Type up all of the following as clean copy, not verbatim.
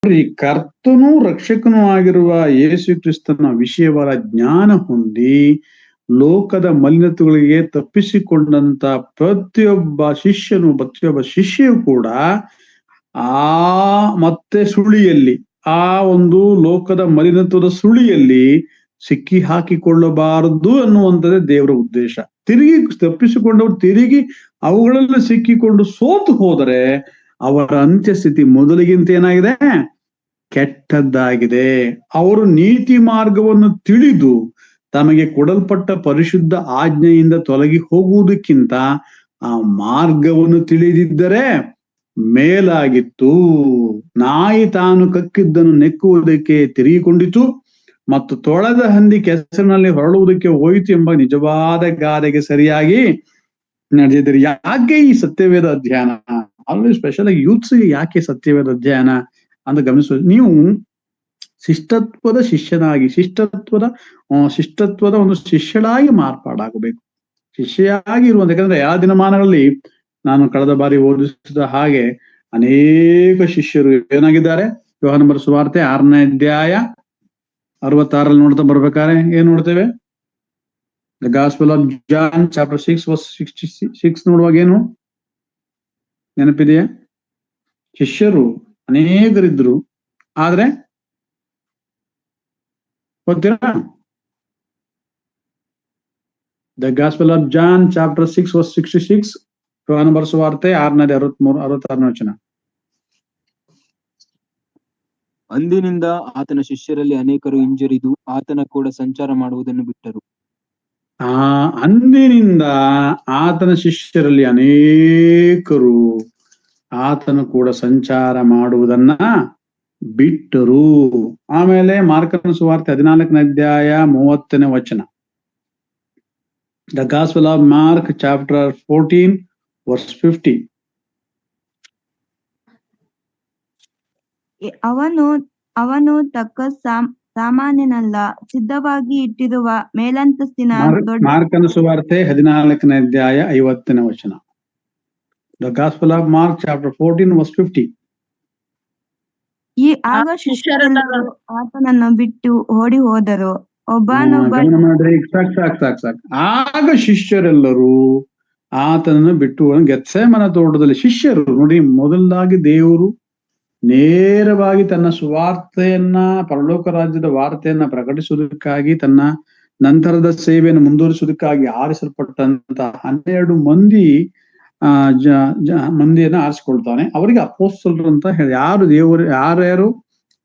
ಈ ಕರ್ತನೂ ರಕ್ಷಕನೂ ಆಗಿರುವ ಯೇಸು ಕ್ರಿಸ್ತನ ವಿಷಯವಾದ ಜ್ಞಾನ ಹೊಂದಿ ಲೋಕದ ಮಲಿನತೆಗಳಿಗೆ ತಪ್ಪಿಸಿಕೊಂಡಂತ ಪ್ರತಿಯೊಬ್ಬ ಶಿಷ್ಯೆಯು ಕೂಡ ಮತ್ತೆ ಸುಳಿಯಲ್ಲಿ ಒಂದು ಲೋಕದ ಮಲಿನತ್ವದ ಸುಳಿಯಲ್ಲಿ ಸಿಕ್ಕಿ ಹಾಕಿಕೊಳ್ಳಬಾರದು ಅನ್ನುವಂಥದ್ದೇ ದೇವರ ಉದ್ದೇಶ. ತಿರುಗಿ ತಪ್ಪಿಸಿಕೊಂಡವರು ತಿರುಗಿ ಅವುಗಳಲ್ಲಿ ಸಿಕ್ಕಿಕೊಂಡು ಸೋತು ಹೋದರೆ ಅವರ ಅಂತ್ಯಸ್ಥಿತಿ ಮೊದಲಿಗಿಂತ ಏನಾಗಿದೆ? ಕೆಟ್ಟದ್ದಾಗಿದೆ. ಅವರು ನೀತಿ ಮಾರ್ಗವನ್ನು ತಿಳಿದು ತಮಗೆ ಕೊಡಲ್ಪಟ್ಟ ಪರಿಶುದ್ಧ ಆಜ್ಞೆಯಿಂದ ತೊಲಗಿ ಹೋಗುವುದಕ್ಕಿಂತ ಆ ಮಾರ್ಗವನ್ನು ತಿಳಿದಿದ್ದರೆ ಮೇಲಾಗಿತ್ತು. ನಾಯಿ ತಾನು ಕಕ್ಕಿದ್ದನ್ನು ನೆಕ್ಕುವುದಕ್ಕೆ ತಿರುಗಿಕೊಂಡಿತು ಮತ್ತು ತೊಳೆದ ಹಂದಿ ಕೆಸರಿನಲ್ಲಿ ಹೊರಳುವುದಕ್ಕೆ ಹೋಯಿತು ಎಂಬ ನಿಜವಾದ ಗಾದೆಗೆ ಸರಿಯಾಗಿ ನಡೆದಿದ್ದರು. ಯಾಕೆ ಈ ಸತ್ಯವೇದ ಅಧ್ಯಯನ? ಅಲ್ಲಿ ಸ್ಪೆಷಲ್ ಆಗಿ ಯೂತ್ಸ್ಗೆ ಯಾಕೆ ಸತ್ಯವೇದ ಅಧ್ಯಯನ ಅಂತ ಗಮನಿಸೋದು. ನೀವು ಶಿಷ್ಟತ್ವದ ಶಿಷ್ಯನಾಗಿ ಶಿಷ್ಟತ್ವದ ಒಂದು ಶಿಷ್ಯಳಾಗಿ ಮಾರ್ಪಾಡಾಗಬೇಕು. ಶಿಷ್ಯೆಯಾಗಿ ಇರುವಂತ, ಯಾಕಂದ್ರೆ ಯಾವ ದಿನಮಾನಗಳಲ್ಲಿ ನಾನು ಕಳೆದ ಬಾರಿ ಓದಿಸಿದ ಹಾಗೆ ಅನೇಕ ಶಿಷ್ಯರು ಏನಾಗಿದ್ದಾರೆ? ಯೋಹಾನ ಬರೆದ ಸುವಾರ್ತೆ 6ನೇ ಅಧ್ಯಾಯ 66 ನೋಡ್ತಾ ಬರ್ಬೇಕಾದ್ರೆ ಏನ್ ನೋಡ್ತೇವೆ? The gospel of John chapter 6 verse 66 ನೋಡುವಾಗ ಏನು ನೆನಪಿದೆಯಾ? ಶಿಷ್ಯರು ಅನೇಕರಿದ್ರು, ಆದ್ರೆ ಗೊತ್ತಿರಾ? The gospel of John chapter 6 verse 66, ಯೋಹಾನ ಬರೆದ ಸುವಾರ್ತೆ 6ನೇ 66ನೇ ವಚನ. ಅಂದಿನಿಂದ ಆತನ ಶಿಷ್ಯರಲ್ಲಿ ಅನೇಕರು ಹಿಂಜರಿದು ಆತನ ಕೂಡ ಸಂಚಾರ ಮಾಡುವುದನ್ನು ಬಿಟ್ಟರು. ಅಂದಿನಿಂದ ಆತನ ಶಿಷ್ಯರಲ್ಲಿ ಅನೇಕರು ಆತನ ಕೂಡ ಸಂಚಾರ ಮಾಡುವುದನ್ನ ಬಿಟ್ಟರು. ಆಮೇಲೆ ಮಾರ್ಕನ ಸುವಾರ್ತೆ 14ನೇ ಅಧ್ಯಾಯ 30ನೇ ವಚನ. The gospel of Mark chapter 14 verse 50. ಅವನು ತಕ್ಕ ಸಾಮಾನ್ಯನಲ್ಲ, ಸಿದ್ಧವಾಗಿ ಇಟ್ಟಿರುವ ಮೇಲಂತಸ್ತಿನ ಮಾರ್ಕನ ಸುವಾರ್ತೆ 14ನೇ ಅಧ್ಯಾಯ 50ನೇ ವಚನ. The gospel of Mark chapter 14 verse 50. ಆಗ ಶಿಷ್ಯರೆಲ್ಲರೂ ಆತನನ್ನು ಬಿಟ್ಟು ಓಡಿ ಹೋದರು. ಸಾಕು. ಆಗ ಶಿಷ್ಯರೆಲ್ಲರೂ ಆತನನ್ನು ಬಿಟ್ಟು ಗೆತ್ಸೆಮನೆ ತೋಟದಲ್ಲಿ ಶಿಷ್ಯರು ನೋಡಿ, ಮೊದಲಾಗಿ ದೇವರು ನೇರವಾಗಿ ತನ್ನ ಸುವಾರ್ತೆಯನ್ನ, ಪರಲೋಕ ರಾಜ್ಯದ ವಾರ್ತೆಯನ್ನ ಪ್ರಕಟಿಸುವುದಕ್ಕಾಗಿ, ತನ್ನ ನಂತರದ ಸೇವೆಯನ್ನು ಮುಂದುವರಿಸುವುದಕ್ಕಾಗಿ ಆರಿಸಲ್ಪಟ್ಟಂತ 12 ಮಂದಿಯನ್ನ ಆರಿಸಿಕೊಳ್ತಾನೆ. ಅವರಿಗೆ ಅಪೊಸ್ತಲರು ಅಂತ ಹೇಳಿ, ಯಾರ್ಯಾರು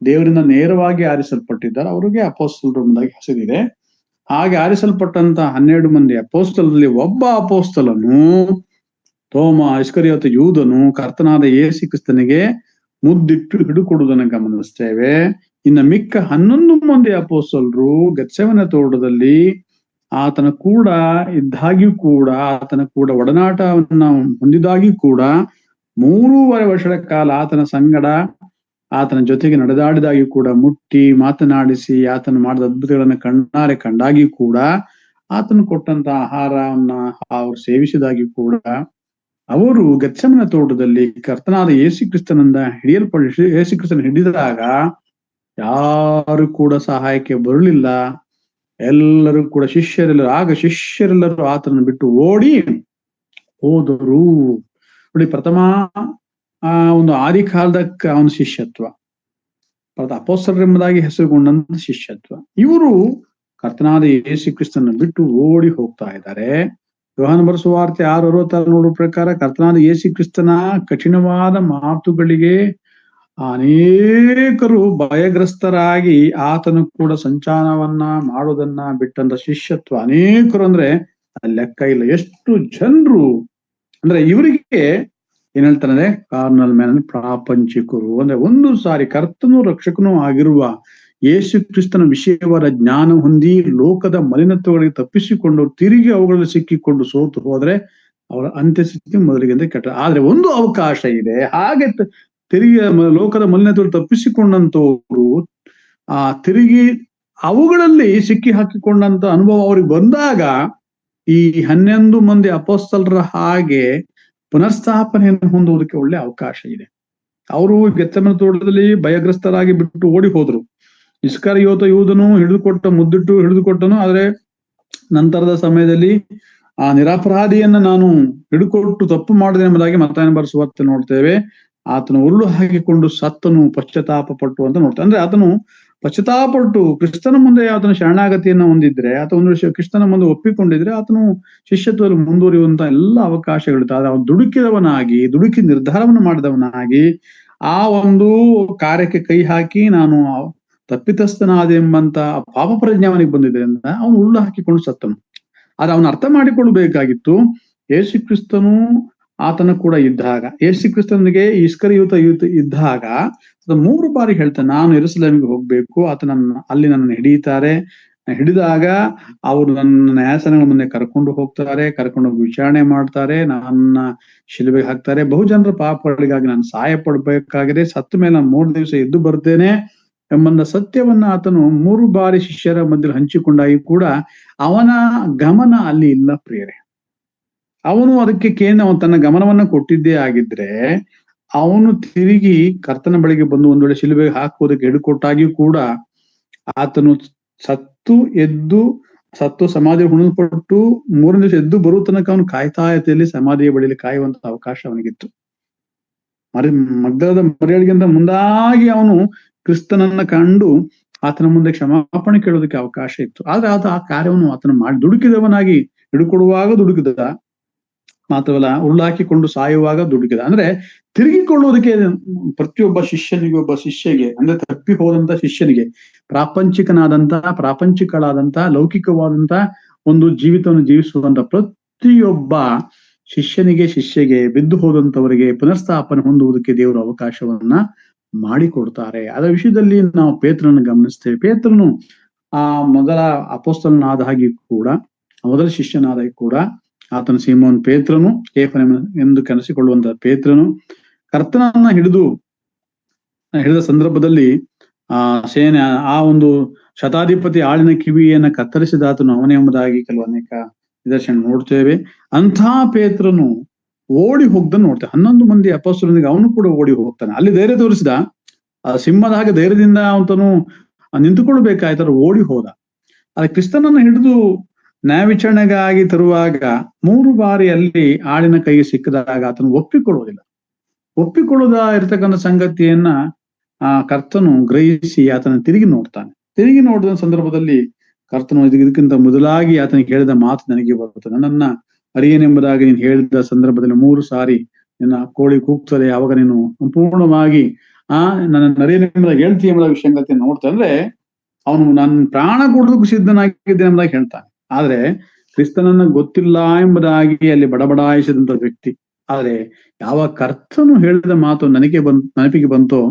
ದೇವರಿಂದ ನೇರವಾಗಿ ಆರಿಸಲ್ಪಟ್ಟಿದ್ದಾರೆ ಅವರಿಗೆ ಅಪೊಸ್ತಲರು ಎಂಬುದಾಗಿ ಹೆಸರಿದೆ. ಹಾಗೆ ಆರಿಸಲ್ಪಟ್ಟಂತ 12 ಮಂದಿ ಅಪೊಸ್ತಲರಲ್ಲಿ ಒಬ್ಬ ಅಪೊಸ್ತಲನು ತೋಮ ಇಸ್ಕರಿಯೋತ ಯೂದನು ಕರ್ತನಾದ ಯೇಸು ಕ್ರಿಸ್ತನಿಗೆ ಮುದ್ದಿಟ್ಟು ಹಿಡುಕೊಡುವುದನ್ನು ಗಮನಿಸ್ತೇವೆ. ಇನ್ನು ಮಿಕ್ಕ 11 ಮಂದಿ ಅಪೊಸ್ತಲರು ಗೆತ್ಸೆಮನೆ ತೋಟದಲ್ಲಿ ಆತನ ಕೂಡ ಇದ್ದಾಗಿಯೂ ಕೂಡ, ಆತನ ಕೂಡ ಒಡನಾಟವನ್ನ ಹೊಂದಿದಾಗಿಯೂ ಕೂಡ 3.5 ವರ್ಷಗಳ ಕಾಲ ಆತನ ಸಂಗಡ, ಆತನ ಜೊತೆಗೆ ನಡೆದಾಡಿದಾಗಿಯೂ ಕೂಡ, ಮುಟ್ಟಿ ಮಾತನಾಡಿಸಿ ಆತನು ಮಾಡಿದ ಅದ್ಭುತಗಳನ್ನ ಕಣ್ಣಾರೆ ಕಂಡಾಗಿಯೂ ಕೂಡ, ಆತನು ಕೊಟ್ಟಂತ ಆಹಾರವನ್ನ ಅವರು ಸೇವಿಸಿದಾಗಿಯೂ ಕೂಡ, ಅವರು ಗೆತ್ಸೆಮನೆ ತೋಟದಲ್ಲಿ ಕರ್ತನಾದ ಯೇಸು ಕ್ರಿಸ್ತನಿಂದ ಯೇಸು ಕ್ರಿಸ್ತನ ಹಿಡಿದಾಗ ಯಾರು ಕೂಡ ಸಹಾಯಕ್ಕೆ ಬರಲಿಲ್ಲ. ಎಲ್ಲರೂ ಕೂಡ ಶಿಷ್ಯರೆಲ್ಲರೂ ಆತನನ್ನು ಬಿಟ್ಟು ಓಡಿ ಹೋದರು. ನೋಡಿ, ಪ್ರಥಮ ಒಂದು ಆದಿ ಕಾಲದ ಅವನ ಶಿಷ್ಯತ್ವ, ಅಪೊಸ್ತಲರೆಂಬುದಾಗಿ ಹೆಸರುಗೊಂಡಂತ ಶಿಷ್ಯತ್ವ. ಇವರು ಕರ್ತನಾದ ಯೇಸು ಕ್ರಿಸ್ತನ ಬಿಟ್ಟು ಓಡಿ ಹೋಗ್ತಾ ಇದ್ದಾರೆ. ಯೋಹಾನ ಬರೆದ ಸುವಾರ್ತೆ 6:66 ನೋಡುವ ಪ್ರಕಾರ ಕರ್ತನಾದ ಯೇಸು ಕ್ರಿಸ್ತನ ಕಠಿಣವಾದ ಮಾತುಗಳಿಗೆ ಅನೇಕರು ಭಯಗ್ರಸ್ತರಾಗಿ ಆತನು ಕೂಡ ಸಂಚಾರವನ್ನ ಮಾಡೋದನ್ನ ಬಿಟ್ಟಂತ ಶಿಷ್ಯತ್ವ ಅನೇಕರು, ಅಂದ್ರೆ ಲೆಕ್ಕ ಇಲ್ಲ ಎಷ್ಟು ಜನರು. ಅಂದ್ರೆ ಇವರಿಗೆ ಏನ್ ಹೇಳ್ತಾರೆ? ಕಾರ್ನಲ್ ಮ್ಯಾನ್, ಪ್ರಾಪಂಚಿಕರು. ಅಂದ್ರೆ ಒಂದು ಸಾರಿ ಕರ್ತನೂ ರಕ್ಷಕನೂ ಆಗಿರುವ ಯೇಸು ಕ್ರಿಸ್ತನ ವಿಷಯವಾದ ಜ್ಞಾನ ಹೊಂದಿ ಲೋಕದ ಮಲಿನತ್ವಗಳಿಗೆ ತಪ್ಪಿಸಿಕೊಂಡು ತಿರುಗಿ ಅವುಗಳಲ್ಲಿ ಸಿಕ್ಕಿಕೊಂಡು ಸೋತು ಹೋದ್ರೆ ಅವರ ಅಂತ್ಯಸ್ಥಿತಿ ಮೊದಲಿಗಿಂತ ಕೆಟ್ಟ. ಆದ್ರೆ ಒಂದು ಅವಕಾಶ ಇದೆ. ಹಾಗೆ ತಿರುಗಿ ಲೋಕದ ಮಲಿನತ್ವಗಳು ತಪ್ಪಿಸಿಕೊಂಡಂತವರು ತಿರುಗಿ ಅವುಗಳಲ್ಲಿ ಸಿಕ್ಕಿ ಹಾಕಿಕೊಂಡಂತ ಅನುಭವ ಅವ್ರಿಗೆ ಬಂದಾಗ ಈ 11 ಮಂದಿ ಅಪೊಸ್ತಲರ ಹಾಗೆ ಪುನರ್ಸ್ಥಾಪನೆಯನ್ನು ಹೊಂದುವುದಕ್ಕೆ ಒಳ್ಳೆ ಅವಕಾಶ ಇದೆ. ಅವರು ಗೆತ್ಸೆಮನೆ ತೋಟದಲ್ಲಿ ಭಯಗ್ರಸ್ತರಾಗಿ ಬಿಟ್ಟು ಓಡಿ ಹೋದ್ರು. ಇಸ್ಕರಿಯೋತ ಯೂದನು ಹಿಡಿದುಕೊಟ್ಟನು. ಆದ್ರೆ ನಂತರದ ಸಮಯದಲ್ಲಿ ಆ ನಿರಪರಾಧಿಯನ್ನ ನಾನು ಹಿಡುಕೊಟ್ಟು ತಪ್ಪು ಮಾಡಿದೆ ಎಂಬುದಾಗಿ ಮತ್ತಾಯನ ಬರೆಸುವಂತೆ ನೋಡ್ತೇವೆ. ಆತನು ಉರುಳು ಹಾಕಿಕೊಂಡು ಸತ್ತನು, ಪಶ್ಚಾತ್ತಾಪ ಪಟ್ಟು ಅಂತ ನೋಡ್ತೇವೆ. ಅಂದ್ರೆ ಆತನು ಪಶ್ಚಾತ್ತಾಪಟ್ಟು ಕ್ರಿಸ್ತನ ಮುಂದೆ ಆತನ ಶರಣಾಗತಿಯನ್ನ ಹೊಂದಿದ್ರೆ, ಆತ ಒಂದು ಕ್ರಿಸ್ತನ ಮುಂದೆ ಒಪ್ಪಿಕೊಂಡಿದ್ರೆ ಆತನು ಶಿಷ್ಯತ್ವದಲ್ಲಿ ಮುಂದುವರಿಯುವಂತ ಎಲ್ಲ ಅವಕಾಶಗಳಿತ್ತು. ಆದ್ರೆ ಅವನು ದುಡುಕಿ ನಿರ್ಧಾರವನ್ನು ಮಾಡಿದವನಾಗಿ ಆ ಒಂದು ಕಾರ್ಯಕ್ಕೆ ಕೈ ಹಾಕಿ ನಾನು ತಪ್ಪಿತಸ್ಥನಾದ ಎಂಬಂತ ಪಾಪ ಪ್ರಜ್ಞೆ ಅವನಿಗೆ ಬಂದಿದ್ರಿಂದ ಅವನು ಉರುಳು ಹಾಕಿಕೊಂಡು ಸತ್ತನು. ಆದ್ರೆ ಅವನು ಅರ್ಥ ಮಾಡಿಕೊಳ್ಳಬೇಕಾಗಿತ್ತು, ಯೇಸು ಕ್ರಿಸ್ತನು ಆತನ ಕೂಡ ಇದ್ದಾಗ, ಯೇಸು ಕ್ರಿಸ್ತನಿಗೆ ಇಸ್ಕರಿಯೋತ ಇದ್ದಾಗ ಅದು 3 ಬಾರಿ ಹೇಳ್ತಾನೆ, ನಾನು ಯೆರೂಸಲೇಮಿಗೆ ಹೋಗ್ಬೇಕು, ಅಲ್ಲಿ ನನ್ನನ್ನು ಹಿಡಿದಾಗ ಅವರು ನನ್ನ ನ್ಯಾಯಾಸನಗಳ ಮುಂದೆ ಕರ್ಕೊಂಡು ಹೋಗ್ತಾರೆ, ಕರ್ಕೊಂಡು ಹೋಗಿ ವಿಚಾರಣೆ ಮಾಡ್ತಾರೆ, ನನ್ನ ಶಿಲುಬೆಗೆ ಹಾಕ್ತಾರೆ, ಬಹುಜನರ ಪಾಪಗಳಿಗಾಗಿ ನಾನು ಸಹಾಯ ಪಡ್ಬೇಕಾಗಿದೆ, ಸತ್ತ ಮೇಲೆ ನಾನು 3 ದಿವಸ ಎದ್ದು ಬರ್ತೇನೆ ಎಂಬಂದ ಸತ್ಯವನ್ನ ಆತನು 3 ಬಾರಿ ಶಿಷ್ಯರ ಮಧ್ಯೆ ಹಂಚಿಕೊಂಡಾಗಿ ಕೂಡ ಅವನ ಗಮನ ಅಲ್ಲಿ ಇಲ್ಲ ಪ್ರಿಯರೇ. ಅವನು ಅದಕ್ಕೆ ಅವನು ತನ್ನ ಗಮನವನ್ನ ಕೊಟ್ಟಿದ್ದೇ ಆಗಿದ್ರೆ ಅವನು ತಿರುಗಿ ಕರ್ತನ ಬಳಿಗೆ ಬಂದು ಒಂದ್ ವೇಳೆ ಶಿಲುಬೆಗೆ ಹಾಕುವುದಕ್ಕೆ ಹಿಡುಕೊಟ್ಟಾಗಿಯೂ ಕೂಡ ಆತನು ಸತ್ತು ಸಮಾಧಿ ಹುಣಲ್ಪಟ್ಟು 3ನೇ ದಿವಸ ಎದ್ದು ಬರುವ ತನಕ ಅವನು ಕಾಯ್ತಾಯತೆಯಲ್ಲಿ ಸಮಾಧಿಯ ಬಳಿಯಲ್ಲಿ ಕಾಯುವಂತ ಅವಕಾಶ ಅವನಿಗಿತ್ತು. ಮಗ್ದಲದ ಮರಿಯಳಿಗಿಂತ ಮುಂದಾಗಿ ಅವನು ಕ್ರಿಸ್ತನನ್ನ ಕಂಡು ಆತನ ಮುಂದೆ ಕ್ಷಮಾಪಣೆ ಕೇಳೋದಕ್ಕೆ ಅವಕಾಶ ಇತ್ತು. ಆದ್ರೆ ಆತ ಆ ಕಾರ್ಯವನ್ನು ಆತನ ಮಾಡಿ ದುಡುಕಿದವನಾಗಿ ಹಿಡುಕೊಡುವಾಗ ದುಡುಕಿದ, ಮಾತ್ರವಲ್ಲ ಉರುಳು ಹಾಕಿಕೊಂಡು ಸಾಯುವಾಗ ದುಡುಕಿದ. ಅಂದ್ರೆ ತಿರುಗಿಕೊಳ್ಳುವುದಕ್ಕೆ ಪ್ರತಿಯೊಬ್ಬ ಶಿಷ್ಯಗೆ ಅಂದ್ರೆ ತಪ್ಪಿ ಹೋದಂತ ಶಿಷ್ಯನಿಗೆ ಪ್ರಾಪಂಚಿಕಳಾದಂತ ಲೌಕಿಕವಾದಂತ ಒಂದು ಜೀವಿತವನ್ನು ಜೀವಿಸುವಂತ ಪ್ರತಿಯೊಬ್ಬ ಶಿಷ್ಯಗೆ ಬಿದ್ದು ಹೋದಂತವರಿಗೆ ಪುನರ್ಸ್ಥಾಪನೆ ಹೊಂದುವುದಕ್ಕೆ ದೇವರು ಅವಕಾಶವನ್ನ ಮಾಡಿಕೊಡ್ತಾರೆ. ಅದರ ವಿಷಯದಲ್ಲಿ ನಾವು ಪೇತ್ರನನ್ನು ಗಮನಿಸ್ತೇವೆ. ಪೇತ್ರನು ಆ ಮೊದಲ ಅಪೊಸ್ತಲನಾದ ಹಾಗೆ ಕೂಡ, ಮೊದಲ ಶಿಷ್ಯನಾದ ಕೂಡ ಆತನ ಸೀಮೋನ್ ಪೇತ್ರನು, ಕೇಫನ ಎಂದು ಕರೆಸಿಕೊಳ್ಳುವಂತ ಪೇತ್ರನು ಕರ್ತನನ್ನ ಹಿಡಿದ ಸಂದರ್ಭದಲ್ಲಿ ಆ ಒಂದು ಶತಾಧಿಪತಿ ಆಳಿನ ಕಿವಿಯನ್ನ ಕತ್ತರಿಸಿದ ಆತನು ಅವನೇ ಎಂಬುದಾಗಿ ಕೆಲವು ಅನೇಕ ನಿದರ್ಶನ ನೋಡ್ತೇವೆ. ಅಂಥ ಪೇತ್ರನು ಓಡಿ ಹೋಗ್ದನ್ನು ನೋಡ್ತೇವೆ. 11 ಮಂದಿ ಅಪೊಸ್ತಲನಿಗೆ ಅವನು ಕೂಡ ಓಡಿ ಹೋಗ್ತಾನೆ. ಅಲ್ಲಿ ಧೈರ್ಯ ತೋರಿಸಿದ, ಸಿಂಹದ ಹಾಗೆ ಧೈರ್ಯದಿಂದ ಅವನು ನಿಂತುಕೊಳ್ಬೇಕಾಯ್ತಾರ ಓಡಿ ಹೋದ. ಆದ್ರೆ ಕ್ರಿಸ್ತನನ್ನ ಹಿಡಿದು ನ್ಯಾಯ ವಿಚಾರಣೆಗಾಗಿ ತರುವಾಗ 3 ಬಾರಿ ಅಲ್ಲಿ ಆಳಿನ ಕೈಗೆ ಸಿಕ್ಕಿದಾಗ ಆತನು ಒಪ್ಪಿಕೊಳ್ಳದ ಇರತಕ್ಕಂಥ ಸಂಗತಿಯನ್ನ ಕರ್ತನು ಗ್ರಹಿಸಿ ಆತನ ತಿರುಗಿ ನೋಡ್ತಾನೆ. ತಿರುಗಿ ನೋಡಿದ ಸಂದರ್ಭದಲ್ಲಿ ಕರ್ತನು ಇದಕ್ಕಿಂತ ಮೊದಲಾಗಿ ಆತನಿಗೆ ಹೇಳಿದ ಮಾತು ನನಗೆ ಬರುತ್ತೆ, ನನ್ನನ್ನ ಅರಿಯನೆಂಬುದಾಗಿ ನೀನು ಹೇಳಿದ ಸಂದರ್ಭದಲ್ಲಿ 3 ಸಾರಿ ನಿನ್ನ ಕೋಳಿ ಕೂಗ್ತದೆ, ಅವಾಗ ನೀನು ಸಂಪೂರ್ಣವಾಗಿ ನನ್ನ ಅರಿಯನೆಂಬುದಾಗಿ ಹೇಳ್ತೀಯ ಎಂಬುದಾಗಿ ಸಂಗತಿಯನ್ನು ನೋಡ್ತಾ ಅಂದ್ರೆ ಅವನು ನನ್ನ ಪ್ರಾಣ ಕೊಡೋದಕ್ಕೂ ಸಿದ್ಧನಾಗಿದ್ದೇನೆ ಎಂಬುದಾಗಿ ಹೇಳ್ತಾನೆ. ಆದ್ರೆ ಕ್ರಿಸ್ತನನ್ನ ಗೊತ್ತಿಲ್ಲ ಎಂಬುದಾಗಿ ಅಲ್ಲಿ ಬಡಬಡಾಯಿಸಿದಂತ ವ್ಯಕ್ತಿ. ಆದ್ರೆ ಯಾವ ಕರ್ತನು ಹೇಳಿದ ಮಾತು ನೆನಪಿಗೆ ಬಂತೋ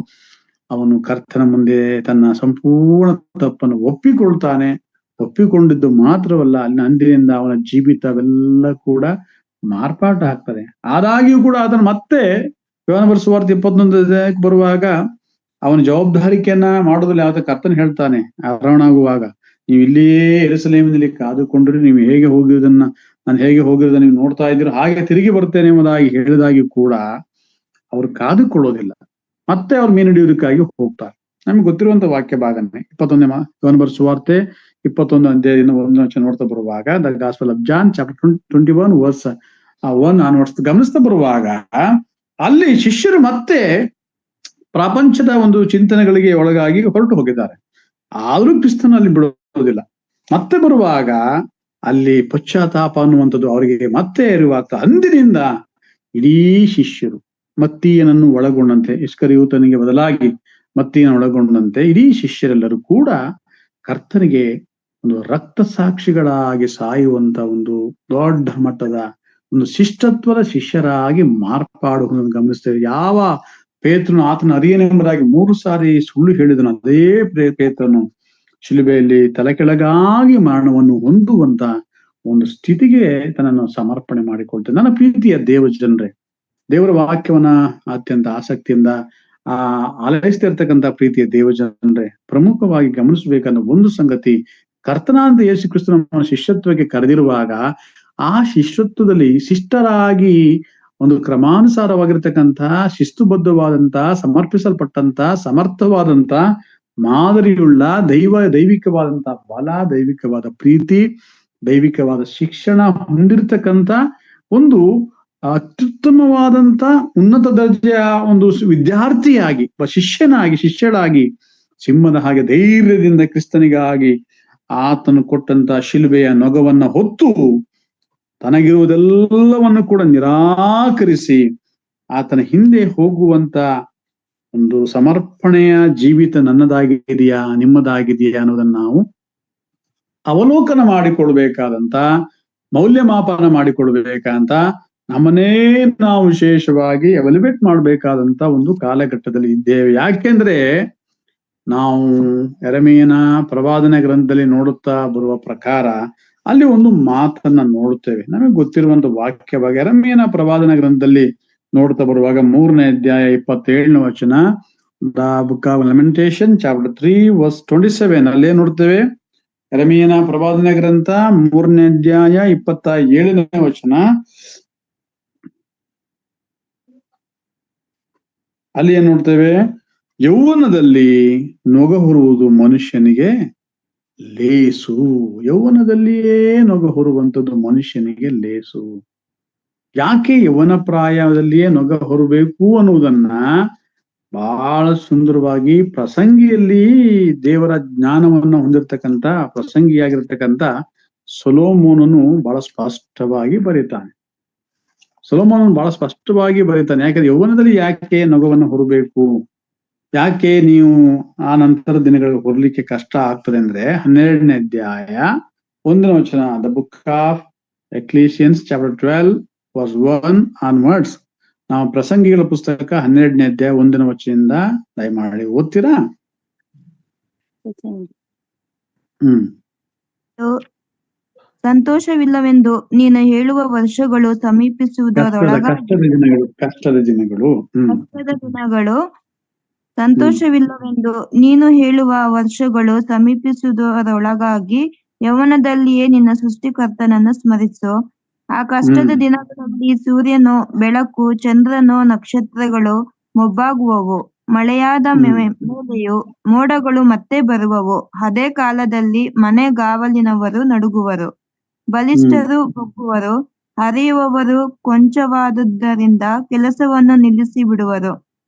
ಅವನು ಕರ್ತನ ಮುಂದೆ ತನ್ನ ಸಂಪೂರ್ಣ ತಪ್ಪನ್ನು ಒಪ್ಪಿಕೊಂಡಿದ್ದು ಮಾತ್ರವಲ್ಲ, ಅಲ್ಲಿ ಅಂದಿನಿಂದ ಅವನ ಜೀವಿತವೆಲ್ಲ ಕೂಡ ಮಾರ್ಪಾಟ ಆಗ್ತದೆ. ಆದಾಗ್ಯೂ ಕೂಡ ಅದನ್ನು ಮತ್ತೆ ಯೋಹಾನ ಬರೆದ ಸುವಾರ್ತೆ 21 ಬರುವಾಗ ಅವನ ಜವಾಬ್ದಾರಿಕೆಯನ್ನ ಮಾಡೋದ್ರಲ್ಲಿ ಯಾವ್ದು ಕರ್ತನ ಹೇಳ್ತಾನೆ, ಅರವಣಾಗುವಾಗ ನೀವು ಇಲ್ಲಿಯೇ ಯೆರೂಸಲೇಮಿನಲ್ಲಿ ಕಾದುಕೊಂಡ್ರೆ ನೀವು ಹೇಗೆ ಹೋಗಿರೋದನ್ನ ನಾನು ಹೇಗೆ ಹೋಗಿರೋದನ್ನ ನೀವು ನೋಡ್ತಾ ಇದ್ದೀರೋ ಹಾಗೆ ತಿರುಗಿ ಬರ್ತೇನೆ ಎಂಬುದಾಗಿ ಹೇಳಿದಾಗಿ ಕೂಡ ಅವ್ರು ಕಾದುಕೊಳ್ಳೋದಿಲ್ಲ, ಮತ್ತೆ ಅವ್ರು ಮೀನುಡಿಯೋದಕ್ಕಾಗಿ ಹೋಗ್ತಾರೆ. ನಮ್ಗೆ ಗೊತ್ತಿರುವಂತ ವಾಕ್ಯ ಭಾಗನೇ 21ನೇ ಯೋಹಾನ ಬರೆದ ಸುವಾರ್ತೆ 21 ಅಧ್ಯಾಯದಿಂದ 1 ನೋಡ್ತಾ ಬರುವಾಗ the gospel of John chapter 21 verse 1 ಗಮನಿಸ್ತಾ ಬರುವಾಗ ಅಲ್ಲಿ ಶಿಷ್ಯರು ಮತ್ತೆ ಪ್ರಪಂಚದ ಒಂದು ಚಿಂತನೆಗಳಿಗೆ ಒಳಗಾಗಿ ಹೊರಟು ಹೋಗಿದ್ದಾರೆ. ಆದ್ರೂ ಕ್ರಿಸ್ತನ ಅಲ್ಲಿ ಬಿಡೋದಿಲ್ಲ. ಮತ್ತೆ ಬರುವಾಗ ಅಲ್ಲಿ ಪಶ್ಚಾತ್ತಾಪ ಅನ್ನುವಂಥದ್ದು ಅವರಿಗೆ ಮತ್ತೆ ಅರಿವಾಗ್ತಾ, ಅಂದಿನಿಂದ ಇಡೀ ಶಿಷ್ಯರು ಮತ್ತೀಯನನ್ನು ಒಳಗೊಂಡಂತೆ, ಇಸ್ಕರಿಯೋತನಿಗೆ ಬದಲಾಗಿ ಮತ್ತೀಯನ ಒಳಗೊಂಡಂತೆ ಇಡೀ ಶಿಷ್ಯರೆಲ್ಲರೂ ಕೂಡ ಕರ್ತನಿಗೆ ಒಂದು ರಕ್ತ ಸಾಕ್ಷಿಗಳಾಗಿ ಸಾಯುವಂತ ಒಂದು ದೊಡ್ಡ ಮಟ್ಟದ ಒಂದು ಶಿಷ್ಟತ್ವದ ಶಿಷ್ಯರಾಗಿ ಮಾರ್ಪಾಡುವುದನ್ನು ಗಮನಿಸ್ತೇವೆ. ಯಾವ ಪೇತ್ರನು ಆತನ ಅರಿಯನೆಂಬುದಾಗಿ 3 ಸಾರಿ ಸುಳ್ಳು ಹೇಳಿದನು, ಅದೇ ಪೇತ್ರನು ಶಿಲುಬೆಯಲ್ಲಿ ತಲೆ ಕೆಳಗಾಗಿ ಮರಣವನ್ನು ಹೊಂದುವಂತ ಒಂದು ಸ್ಥಿತಿಗೆ ತನ್ನನ್ನು ಸಮರ್ಪಣೆ ಮಾಡಿಕೊಳ್ತೇನೆ. ನನ್ನ ಪ್ರೀತಿಯ ದೇವಜನರೇ, ದೇವರ ವಾಕ್ಯವನ್ನ ಅತ್ಯಂತ ಆಸಕ್ತಿಯಿಂದ ಆಲೈಸ್ತಾ ಇರ್ತಕ್ಕಂಥ ಪ್ರೀತಿಯ ದೇವಜನರೇ, ಪ್ರಮುಖವಾಗಿ ಗಮನಿಸಬೇಕಾದ ಒಂದು ಸಂಗತಿ, ಕರ್ತನಾದ ಯೇಸು ಕ್ರಿಸ್ತನ ಶಿಷ್ಯತ್ವಕ್ಕೆ ಕರೆದಿರುವಾಗ ಆ ಶಿಷ್ಯತ್ವದಲ್ಲಿ ಶಿಷ್ಟರಾಗಿ ಒಂದು ಕ್ರಮಾನುಸಾರವಾಗಿರ್ತಕ್ಕಂತಹ ಶಿಸ್ತುಬದ್ಧವಾದಂತಹ ಸಮರ್ಪಿಸಲ್ಪಟ್ಟಂತಹ ಸಮರ್ಥವಾದಂತಹ ಮಾದರಿಯುಳ್ಳ ದೈವಿಕವಾದಂತಹ ಬಲ, ದೈವಿಕವಾದ ಪ್ರೀತಿ, ದೈವಿಕವಾದ ಶಿಕ್ಷಣ ಹೊಂದಿರತಕ್ಕಂತ ಒಂದು ಅತ್ಯುತ್ತಮವಾದಂತ ಉನ್ನತ ದರ್ಜೆಯ ಒಂದು ವಿದ್ಯಾರ್ಥಿಯಾಗಿ ಶಿಷ್ಯಳಾಗಿ ಸಿಂಹದ ಹಾಗೆ ಧೈರ್ಯದಿಂದ ಕ್ರಿಸ್ತನಿಗಾಗಿ ಆತನು ಕೊಟ್ಟಂತ ಶಿಲುಬೆಯ ನೊಗವನ್ನ ಹೊತ್ತು ತನಗಿರುವುದೆಲ್ಲವನ್ನು ಕೂಡ ನಿರಾಕರಿಸಿ ಆತನ ಹಿಂದೆ ಹೋಗುವಂತ ಒಂದು ಸಮರ್ಪಣೆಯ ಜೀವಿತ ನನ್ನದಾಗಿದೆಯಾ, ನಿಮ್ಮದಾಗಿದೆಯಾ ಅನ್ನೋದನ್ನ ನಾವು ಅವಲೋಕನ ಮಾಡಿಕೊಳ್ಬೇಕಾದಂತ, ಮೌಲ್ಯಮಾಪನ ಮಾಡಿಕೊಳ್ಬೇಕಂತ, ನಮ್ಮನ್ನೇ ನಾವು ವಿಶೇಷವಾಗಿ ಎವಲ್ಯುವೇಟ್ ಮಾಡ್ಬೇಕಾದಂತ ಒಂದು ಕಾಲಘಟ್ಟದಲ್ಲಿ ಇದ್ದೇವೆ. ಯಾಕೆಂದ್ರೆ ನಾವು ಯೆರೆಮೀಯನ ಪ್ರವಾದನೆ ಗ್ರಂಥದಲ್ಲಿ ನೋಡುತ್ತಾ ಬರುವ ಪ್ರಕಾರ ಅಲ್ಲಿ ಒಂದು ಮಾತನ್ನ ನೋಡುತ್ತೇವೆ. ನಮಗೆ ಗೊತ್ತಿರುವಂತ ವಾಕ್ಯವಾಗಿ ಯೆರೆಮೀಯನ ಪ್ರವಾದನೆ ಗ್ರಂಥದಲ್ಲಿ ನೋಡ್ತಾ ಬರುವಾಗ 3ನೇ ಅಧ್ಯಾಯ 27ನೇ ವಚನ, the book of lamentation chapter 3 verse 27 ಅಲ್ಲೇ ನೋಡ್ತೇವೆ. ಯೆರೆಮೀಯನ ಪ್ರವಾದನೆ ಗ್ರಂಥ 3ನೇ ಅಧ್ಯಾಯ 27ನೇ ವಚನ, ಅಲ್ಲಿ ಏನ್ ನೋಡ್ತೇವೆ? ಯೌವನದಲ್ಲಿ ನೊಗ ಹೊರುವುದು ಮನುಷ್ಯನಿಗೆ ಲೇಸು. ಯೌವನದಲ್ಲಿಯೇ ನೊಗ ಹೊರುವಂಥದ್ದು ಮನುಷ್ಯನಿಗೆ ಲೇಸು. ಯಾಕೆ ಯೌವನ ಪ್ರಾಯದಲ್ಲಿಯೇ ನೊಗ ಹೊರಬೇಕು ಅನ್ನುವುದನ್ನ ಬಹಳ ಸುಂದರವಾಗಿ ಪ್ರಸಂಗಿಯಲ್ಲಿ ದೇವರ ಜ್ಞಾನವನ್ನು ಹೊಂದಿರತಕ್ಕಂತ ಪ್ರಸಂಗಿಯಾಗಿರ್ತಕ್ಕಂಥ ಸೊಲೊಮೋನನು ಬಹಳ ಸ್ಪಷ್ಟವಾಗಿ ಬರೀತಾನೆ. ಬಹಳ ಸ್ಪಷ್ಟವಾಗಿ ಬರೀತಾನೆ. ಯಾಕಂದ್ರೆ ಯೌವನದಲ್ಲಿ ಯಾಕೆ ನೊಗವನ್ನು ಹೊರಬೇಕು, ಯಾಕೆ ನೀವು ಆ ನಂತರ ದಿನಗಳಿಗೆ ಹೊರಲಿಕ್ಕೆ ಕಷ್ಟ ಆಗ್ತದೆ ಅಂದ್ರೆ 12ನೇ ಅಧ್ಯಾಯ 1ನೇ ವಚನ, the book of Ecclesiastes chapter 12 verse 1 onwards. ನಾವು ಪ್ರಸಂಗಿಗಳ ಪುಸ್ತಕ 12ನೇ ಅಧ್ಯಾಯ 1ನೇ ವಚನದಿಂದ ದಯಮಾಡಿ ಓದ್ತೀರಾ? ಸಂತೋಷವಿಲ್ಲವೆಂದು ನೀನು ಹೇಳುವ ವರ್ಷಗಳು ಕಷ್ಟದ ದಿನಗಳು ಸಂತೋಷವಿಲ್ಲವೆಂದು ನೀನು ಹೇಳುವ ವರ್ಷಗಳು ಸಮೀಪಿಸುವುದರೊಳಗಾಗಿ ಯೌವನದಲ್ಲಿಯೇ ನಿನ್ನ ಸೃಷ್ಟಿಕರ್ತನನ್ನು ಸ್ಮರಿಸು. ಆ ಕಷ್ಟದ ದಿನಗಳಲ್ಲಿ ಸೂರ್ಯನು, ಬೆಳಕು, ಚಂದ್ರನು, ನಕ್ಷತ್ರಗಳು ಮೊಬ್ಬಾಗುವವು. ಮಳೆಯಾದ ಮೇಲೆಯೂ ಮೋಡಗಳು ಮತ್ತೆ ಬರುವವು. ಅದೇ ಕಾಲದಲ್ಲಿ ಮನೆಗಾವಲಿನವರು ನಡುಗುವರು, ಬಲಿಷ್ಠರು ಬೊಗ್ಗುವರು, ಹರಿಯುವವರು ಕೊಂಚವಾದುದರಿಂದ ಕೆಲಸವನ್ನು ನಿಲ್ಲಿಸಿ ಬಿಡುವರು.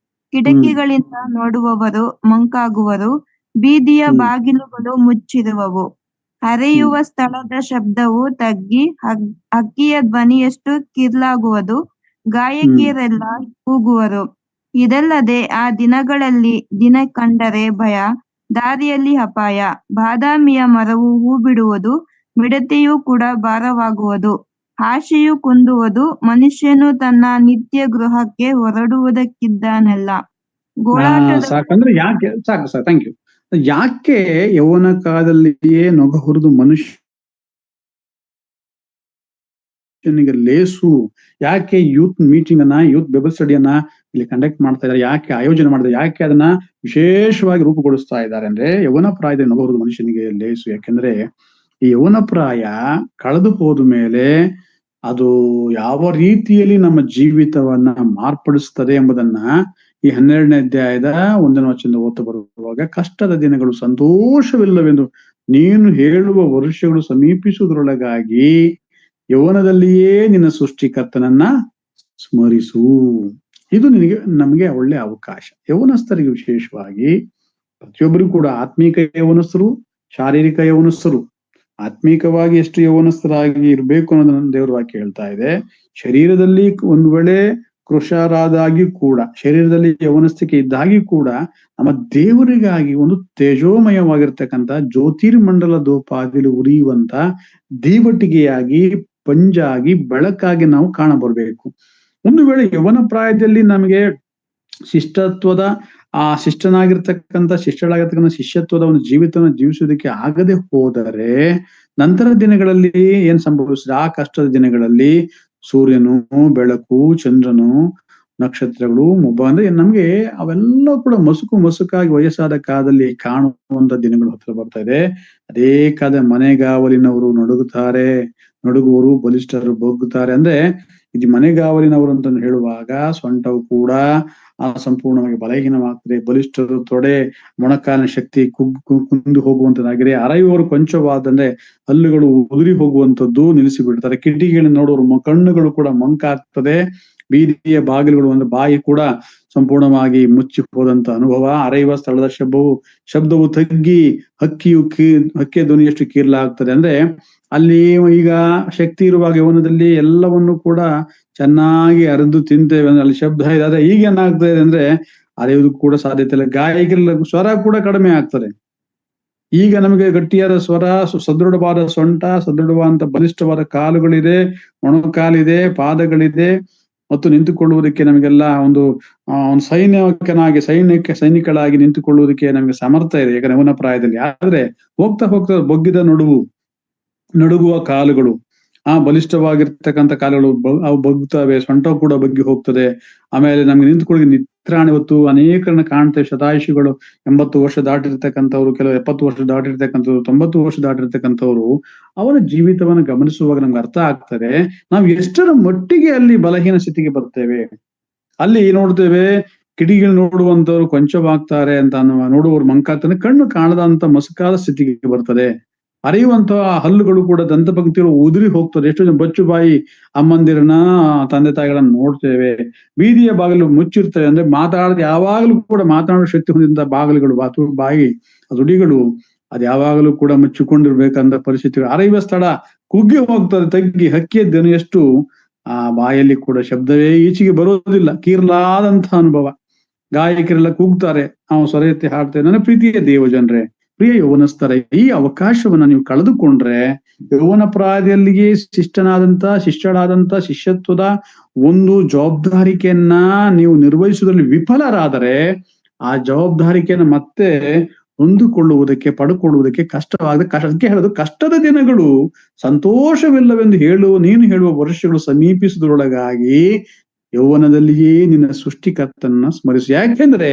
ಕಿಟಕಿಗಳಿಂದ ನೋಡುವವರು ಮಂಕಾಗುವರು, ಬೀದಿಯ ಬಾಗಿಲುಗಳು ಮುಚ್ಚಿರುವವು. ಹರಿಯುವ ಸ್ಥಳದ ಶಬ್ದವು ತಗ್ಗಿ ಹಕ್ಕಿಯ ಧ್ವನಿಯಷ್ಟು ಕಿರ್ಲಾಗುವುದು. ಗಾಯಕಿಯರೆಲ್ಲ ಕೂಗುವರು. ಇದಲ್ಲದೆ ಆ ದಿನಗಳಲ್ಲಿ ದಿನ ಕಂಡರೆ ಭಯ, ದಾರಿಯಲ್ಲಿ ಅಪಾಯ. ಬಾದಾಮಿಯ ಮರವು ಹೂ ಬಿಡುವುದು, ಮಿಡತೆಯೂ ಕೂಡ ಭಾರವಾಗುವುದು. ಆಶೆಯು ಕುಂದುವುದು, ಮನುಷ್ಯನು ತನ್ನ ನಿತ್ಯ ಗೃಹಕ್ಕೆ ಹೊರಡುವುದಕ್ಕಿದ್ದಾನಲ್ಲ. ಸಾಕಂದ್ರೆ ಯಾಕೆ ಸಾಕು ಸರ್, ಥ್ಯಾಂಕ್ ಯು. ಯಾಕೆ ಯೌವನ ಕಾಲದಲ್ಲಿಯೇ ನೊಗ ಹೊರದು ಮನುಷ್ಯನಿಗೆ ಲೇಸು? ಯಾಕೆ ಯೂತ್ ಮೀಟಿಂಗ್ ಅನ್ನ, ಯೂತ್ ಬೈಬಲ್ ಸ್ಟಡಿಯನ್ನ ಇಲ್ಲಿ ಕಂಡಕ್ಟ್ ಮಾಡ್ತಾ ಇದ್ದಾರೆ? ಯಾಕೆ ಆಯೋಜನೆ ಮಾಡಿದ್ರೆ? ಯಾಕೆ ಅದನ್ನ ವಿಶೇಷವಾಗಿ ರೂಪುಗೊಳಿಸ್ತಾ ಇದ್ದಾರೆ ಅಂದ್ರೆ, ಯೌವನ ಪ್ರಾಯದಲ್ಲಿ ನೊಗ ಹೊರದು ಮನುಷ್ಯನಿಗೆ ಲೇಸು. ಯಾಕೆಂದ್ರೆ ಈ ಯೌವನ ಪ್ರಾಯ ಕಳೆದು ಹೋದ ಮೇಲೆ ಅದು ಯಾವ ರೀತಿಯಲ್ಲಿ ನಮ್ಮ ಜೀವಿತವನ್ನ ಮಾರ್ಪಡಿಸ್ತದೆ ಎಂಬುದನ್ನ ಈ 12ನೇ ಅಧ್ಯಾಯದ 1ನೇ ವಚನದಿಂದ ಓದ್ತಾ ಬರುವಾಗ, ಕಷ್ಟದ ದಿನಗಳು ಸಂತೋಷವಿಲ್ಲವೆಂದು ನೀನು ಹೇಳುವ ವರ್ಷಗಳು ಸಮೀಪಿಸುವುದರೊಳಗಾಗಿ ಯೌವನದಲ್ಲಿಯೇ ನಿನ್ನ ಸೃಷ್ಟಿಕರ್ತನನ್ನ ಸ್ಮರಿಸು. ಇದು ನಮಗೆ ಒಳ್ಳೆ ಅವಕಾಶ. ಯೌವನಸ್ಥರಿಗೆ ವಿಶೇಷವಾಗಿ, ಪ್ರತಿಯೊಬ್ಬರಿಗೂ ಕೂಡ ಆತ್ಮೀಕ ಯೌವನಸ್ಥರು, ಶಾರೀರಿಕ ಯೌವನಸ್ಥರು. ಆತ್ಮೀಕವಾಗಿ ಎಷ್ಟು ಯೌವನಸ್ಥರಾಗಿ ಇರ್ಬೇಕು ಅನ್ನೋದನ್ನ ದೇವರ ವಾಕ್ಯ ಹೇಳ್ತಾ ಇದೆ. ಶರೀರದಲ್ಲಿ ಒಂದು ವೇಳೆ ಕೃಷರಾದಾಗಿ ಕೂಡ, ಶರೀರದಲ್ಲಿ ಯೌವನಸ್ಥಿಕೆ ಇದ್ದಾಗಿ ಕೂಡ, ನಮ್ಮ ದೇವರಿಗಾಗಿ ಒಂದು ತೇಜೋಮಯವಾಗಿರ್ತಕ್ಕಂಥ ಜ್ಯೋತಿರ್ಮಂಡಲದೋಪಾದಿಲು ಉರಿಯುವಂತ ದೀವಟಿಗೆಯಾಗಿ, ಪಂಜಾಗಿ, ಬೆಳಕಾಗಿ ನಾವು ಕಾಣಬರ್ಬೇಕು. ಒಂದು ವೇಳೆ ಯೌವನ ಪ್ರಾಯದಲ್ಲಿ ನಮಗೆ ಶಿಷ್ಟತ್ವದ ಶಿಷ್ಟಳಾಗಿರ್ತಕ್ಕಂಥ ಶಿಷ್ಯತ್ವದ ಒಂದು ಜೀವಿತವನ್ನು ಜೀವಿಸುವುದಕ್ಕೆ ಆಗದೆ ಹೋದರೆ, ನಂತರ ದಿನಗಳಲ್ಲಿ ಏನ್ ಸಂಭವಿಸಿದೆ? ಆ ಕಷ್ಟದ ದಿನಗಳಲ್ಲಿ ಸೂರ್ಯನು, ಬೆಳಕು, ಚಂದ್ರನು, ನಕ್ಷತ್ರಗಳು ಅಂದ್ರೆ ನಮ್ಗೆ ಅವೆಲ್ಲ ಕೂಡ ಮಸುಕಾಗಿ ವಯಸ್ಸಾದ ಕಾಲದಲ್ಲಿ ಕಾಣುವಂತ ದಿನಗಳು ಹತ್ರ ಬರ್ತಾ ಇದೆ. ಅದೇ ಕಾಲದ ಮನೆಗಾವಲಿನವರು ನಡುಗುವರು, ಬಲಿಷ್ಠರು ಬೊಗ್ಗುತ್ತಾರೆ. ಅಂದ್ರೆ ಇದು ಮನೆಗಾವಲಿನವರು ಅಂತ ಹೇಳುವಾಗ ಸೊಂಟವು ಕೂಡ ಸಂಪೂರ್ಣವಾಗಿ ಬಲಹೀನವಾಗ್ತದೆ. ಬಲಿಷ್ಠರು ತೊಡೆ ಮೊಣಕಾಲಿನ ಶಕ್ತಿ ಕುಂದು ಹೋಗುವಂತದ್ದಾಗಿದೆ. ಅರೆಯುವವರು ಕೊಂಚವಾದಂದ್ರೆ ಹಲ್ಲುಗಳು ಉದುರಿ ಹೋಗುವಂತದ್ದು ನಿಲ್ಲಿಸಿ ಬಿಡ್ತಾರೆ. ಕಿಟಕಿಗಳನ್ನು ನೋಡೋರು ಕಣ್ಣುಗಳು ಕೂಡ ಮಂಕಾಗ್ತದೆ. ಬೀದಿಯ ಬಾಗಿಲುಗಳು ಅಂದ್ರೆ ಬಾಯಿ ಕೂಡ ಸಂಪೂರ್ಣವಾಗಿ ಮುಚ್ಚಿ ಹೋದಂತ ಅನುಭವ. ಅರೆಯುವ ಸ್ಥಳದ ಶಬ್ದವು ತಗ್ಗಿ ಹಕ್ಕಿಯ ಧ್ವನಿಯಷ್ಟು ಕೀರ್ಲಾಗ್ತದೆ. ಅಂದ್ರೆ ಅಲ್ಲಿ ಈಗ ಶಕ್ತಿ ಇರುವಾಗ ಯೌವನದಲ್ಲಿ ಎಲ್ಲವನ್ನು ಕೂಡ ಚೆನ್ನಾಗಿ ಅರೆದು ತಿಂತೇವೆ ಅಂದ್ರೆ ಅಲ್ಲಿ ಶಬ್ದ ಇದೆ. ಆದ್ರೆ ಈಗ ಏನಾಗ್ತದೆ ಅಂದ್ರೆ ಅರೆಯುವುದಕ್ಕೂ ಕೂಡ ಸಾಧ್ಯತೆ ಇಲ್ಲ. ಗಾಯಕರ ಸ್ವರ ಕೂಡ ಕಡಿಮೆ ಆಗ್ತದೆ. ಈಗ ನಮಗೆ ಗಟ್ಟಿಯಾದ ಸ್ವರ, ಸದೃಢವಾದ ಸೊಂಟ, ಸದೃಢವಾದಂತ ಬಲಿಷ್ಠವಾದ ಕಾಲುಗಳಿದೆ, ಮೊಣಕಾಲಿದೆ, ಪಾದಗಳಿದೆ ಮತ್ತು ನಿಂತುಕೊಳ್ಳುವುದಕ್ಕೆ ನಮಗೆಲ್ಲ ಒಂದು ಸೈನಿಕಳಾಗಿ ನಿಂತುಕೊಳ್ಳುವುದಕ್ಕೆ ನಮಗೆ ಸಮರ್ಥ ಇದೆ ಈಗ ಯೌವನ ಪ್ರಾಯದಲ್ಲಿ. ಆದ್ರೆ ಹೋಗ್ತಾ ಹೋಗ್ತಾ ಬೊಗ್ಗಿದ ನಡುಗುವ ಕಾಲುಗಳು, ಬಲಿಷ್ಠವಾಗಿರ್ತಕ್ಕಂಥ ಕಾಲುಗಳು ಅವು ಬಗ್ಗುತ್ತವೆ, ಸೊಂಟ ಕೂಡ ಬಗ್ಗಿ ಹೋಗ್ತದೆ. ಆಮೇಲೆ ನಮ್ಗೆ ನಿಂತುಕೊಳ್ಳಿ ನಿತ್ರಾಣಿ ಹೊತ್ತು ಅನೇಕರನ್ನ ಕಾಣ್ತೇವೆ. ಶತಾಯುಷಿಗಳು 80 ವರ್ಷ ದಾಟಿರ್ತಕ್ಕಂಥವ್ರು, ಕೆಲವು 70 ವರ್ಷ ದಾಟಿರ್ತಕ್ಕಂಥವ್ರು, 90 ವರ್ಷ ದಾಟಿರ್ತಕ್ಕಂಥವ್ರು, ಅವರ ಜೀವಿತವನ್ನು ಗಮನಿಸುವಾಗ ನಮ್ಗೆ ಅರ್ಥ ಆಗ್ತದೆ ನಾವು ಎಷ್ಟರ ಮಟ್ಟಿಗೆ ಅಲ್ಲಿ ಬಲಹೀನ ಸ್ಥಿತಿಗೆ ಬರ್ತೇವೆ. ಅಲ್ಲಿ ನೋಡ್ತೇವೆ ಕಿಡಿಗಳು ನೋಡುವಂತವ್ರು ಕೊಂಚವಾಗ್ತಾರೆ ಅಂತ ನೋಡುವವರು ಮಂಕಾಗ್ತಾನೆ, ಕಣ್ಣು ಕಾಣದಂತ ಮಸುಕಾದ ಸ್ಥಿತಿಗೆ ಬರ್ತದೆ. ಅರಿಯುವಂತಹ ಹಲ್ಲುಗಳು ಕೂಡ ದಂತಪಂಕ್ತಿಗಳು ಉದುರಿ ಹೋಗ್ತದೆ. ಎಷ್ಟೋ ಜನ ಬಚ್ಚು ಬಾಯಿ ಅಮ್ಮಂದಿರನ್ನ, ತಂದೆ ತಾಯಿಗಳನ್ನ ನೋಡ್ತೇವೆ. ಬೀದಿಯ ಬಾಗಿಲು ಮುಚ್ಚಿರ್ತವೆ. ಅಂದ್ರೆ ಯಾವಾಗಲೂ ಕೂಡ ಮಾತನಾಡೋ ಶಕ್ತಿ ಹೊಂದಿದಂತ ಬಾಗಿಲುಗಳು, ಬಾಯಿ ದುಡಿಗಳು ಅದು ಯಾವಾಗಲೂ ಕೂಡ ಮುಚ್ಚಿಕೊಂಡಿರ್ಬೇಕಂತ ಪರಿಸ್ಥಿತಿಗಳು. ಅರಿಯುವ ಸ್ಥಳ ಕುಗ್ಗಿ ಹೋಗ್ತದೆ, ತಗ್ಗಿ ಹಕ್ಕಿಯ ಧ್ವನಿಯಷ್ಟು ಆ ಬಾಯಲ್ಲಿ ಕೂಡ ಶಬ್ದವೇ ಈಚೆಗೆ ಬರೋದಿಲ್ಲ. ಕೀರ್ಲಾದಂತಹ ಅನುಭವ. ಗಾಯಕರೆಲ್ಲ ಕೂಗ್ತಾರೆ, ನಾವು ಸ್ವರ ಎತ್ತಿ ಹಾಡ್ತೇವೆ. ನನ್ನ ಪ್ರೀತಿಯ ದೇವಜನರೇ, ಪ್ರಿಯ ಯೌವನಸ್ಥರ, ಈ ಅವಕಾಶವನ್ನ ನೀವು ಕಳೆದುಕೊಂಡ್ರೆ ಯೌವನ ಪ್ರಾಯದಲ್ಲಿಯೇ ಶಿಷ್ಯಳಾದಂತ ಶಿಷ್ಯತ್ವದ ಒಂದು ಜವಾಬ್ದಾರಿಕೆಯನ್ನ ನೀವು ನಿರ್ವಹಿಸುವುದರಲ್ಲಿ ವಿಫಲರಾದರೆ ಆ ಜವಾಬ್ದಾರಿಕೆಯನ್ನ ಮತ್ತೆ ಹೊಂದಿಕೊಳ್ಳುವುದಕ್ಕೆ ಪಡ್ಕೊಳ್ಳುವುದಕ್ಕೆ ಅದಕ್ಕೆ ಹೇಳೋದು ಕಷ್ಟದ ದಿನಗಳು ಸಂತೋಷವಿಲ್ಲವೆಂದು ನೀನು ಹೇಳುವ ವರ್ಷಗಳು ಸಮೀಪಿಸುವುದರೊಳಗಾಗಿ ಯೌವನದಲ್ಲಿಯೇ ನಿನ್ನ ಸೃಷ್ಟಿಕರ್ತನ ಸ್ಮರಿಸು. ಯಾಕೆಂದ್ರೆ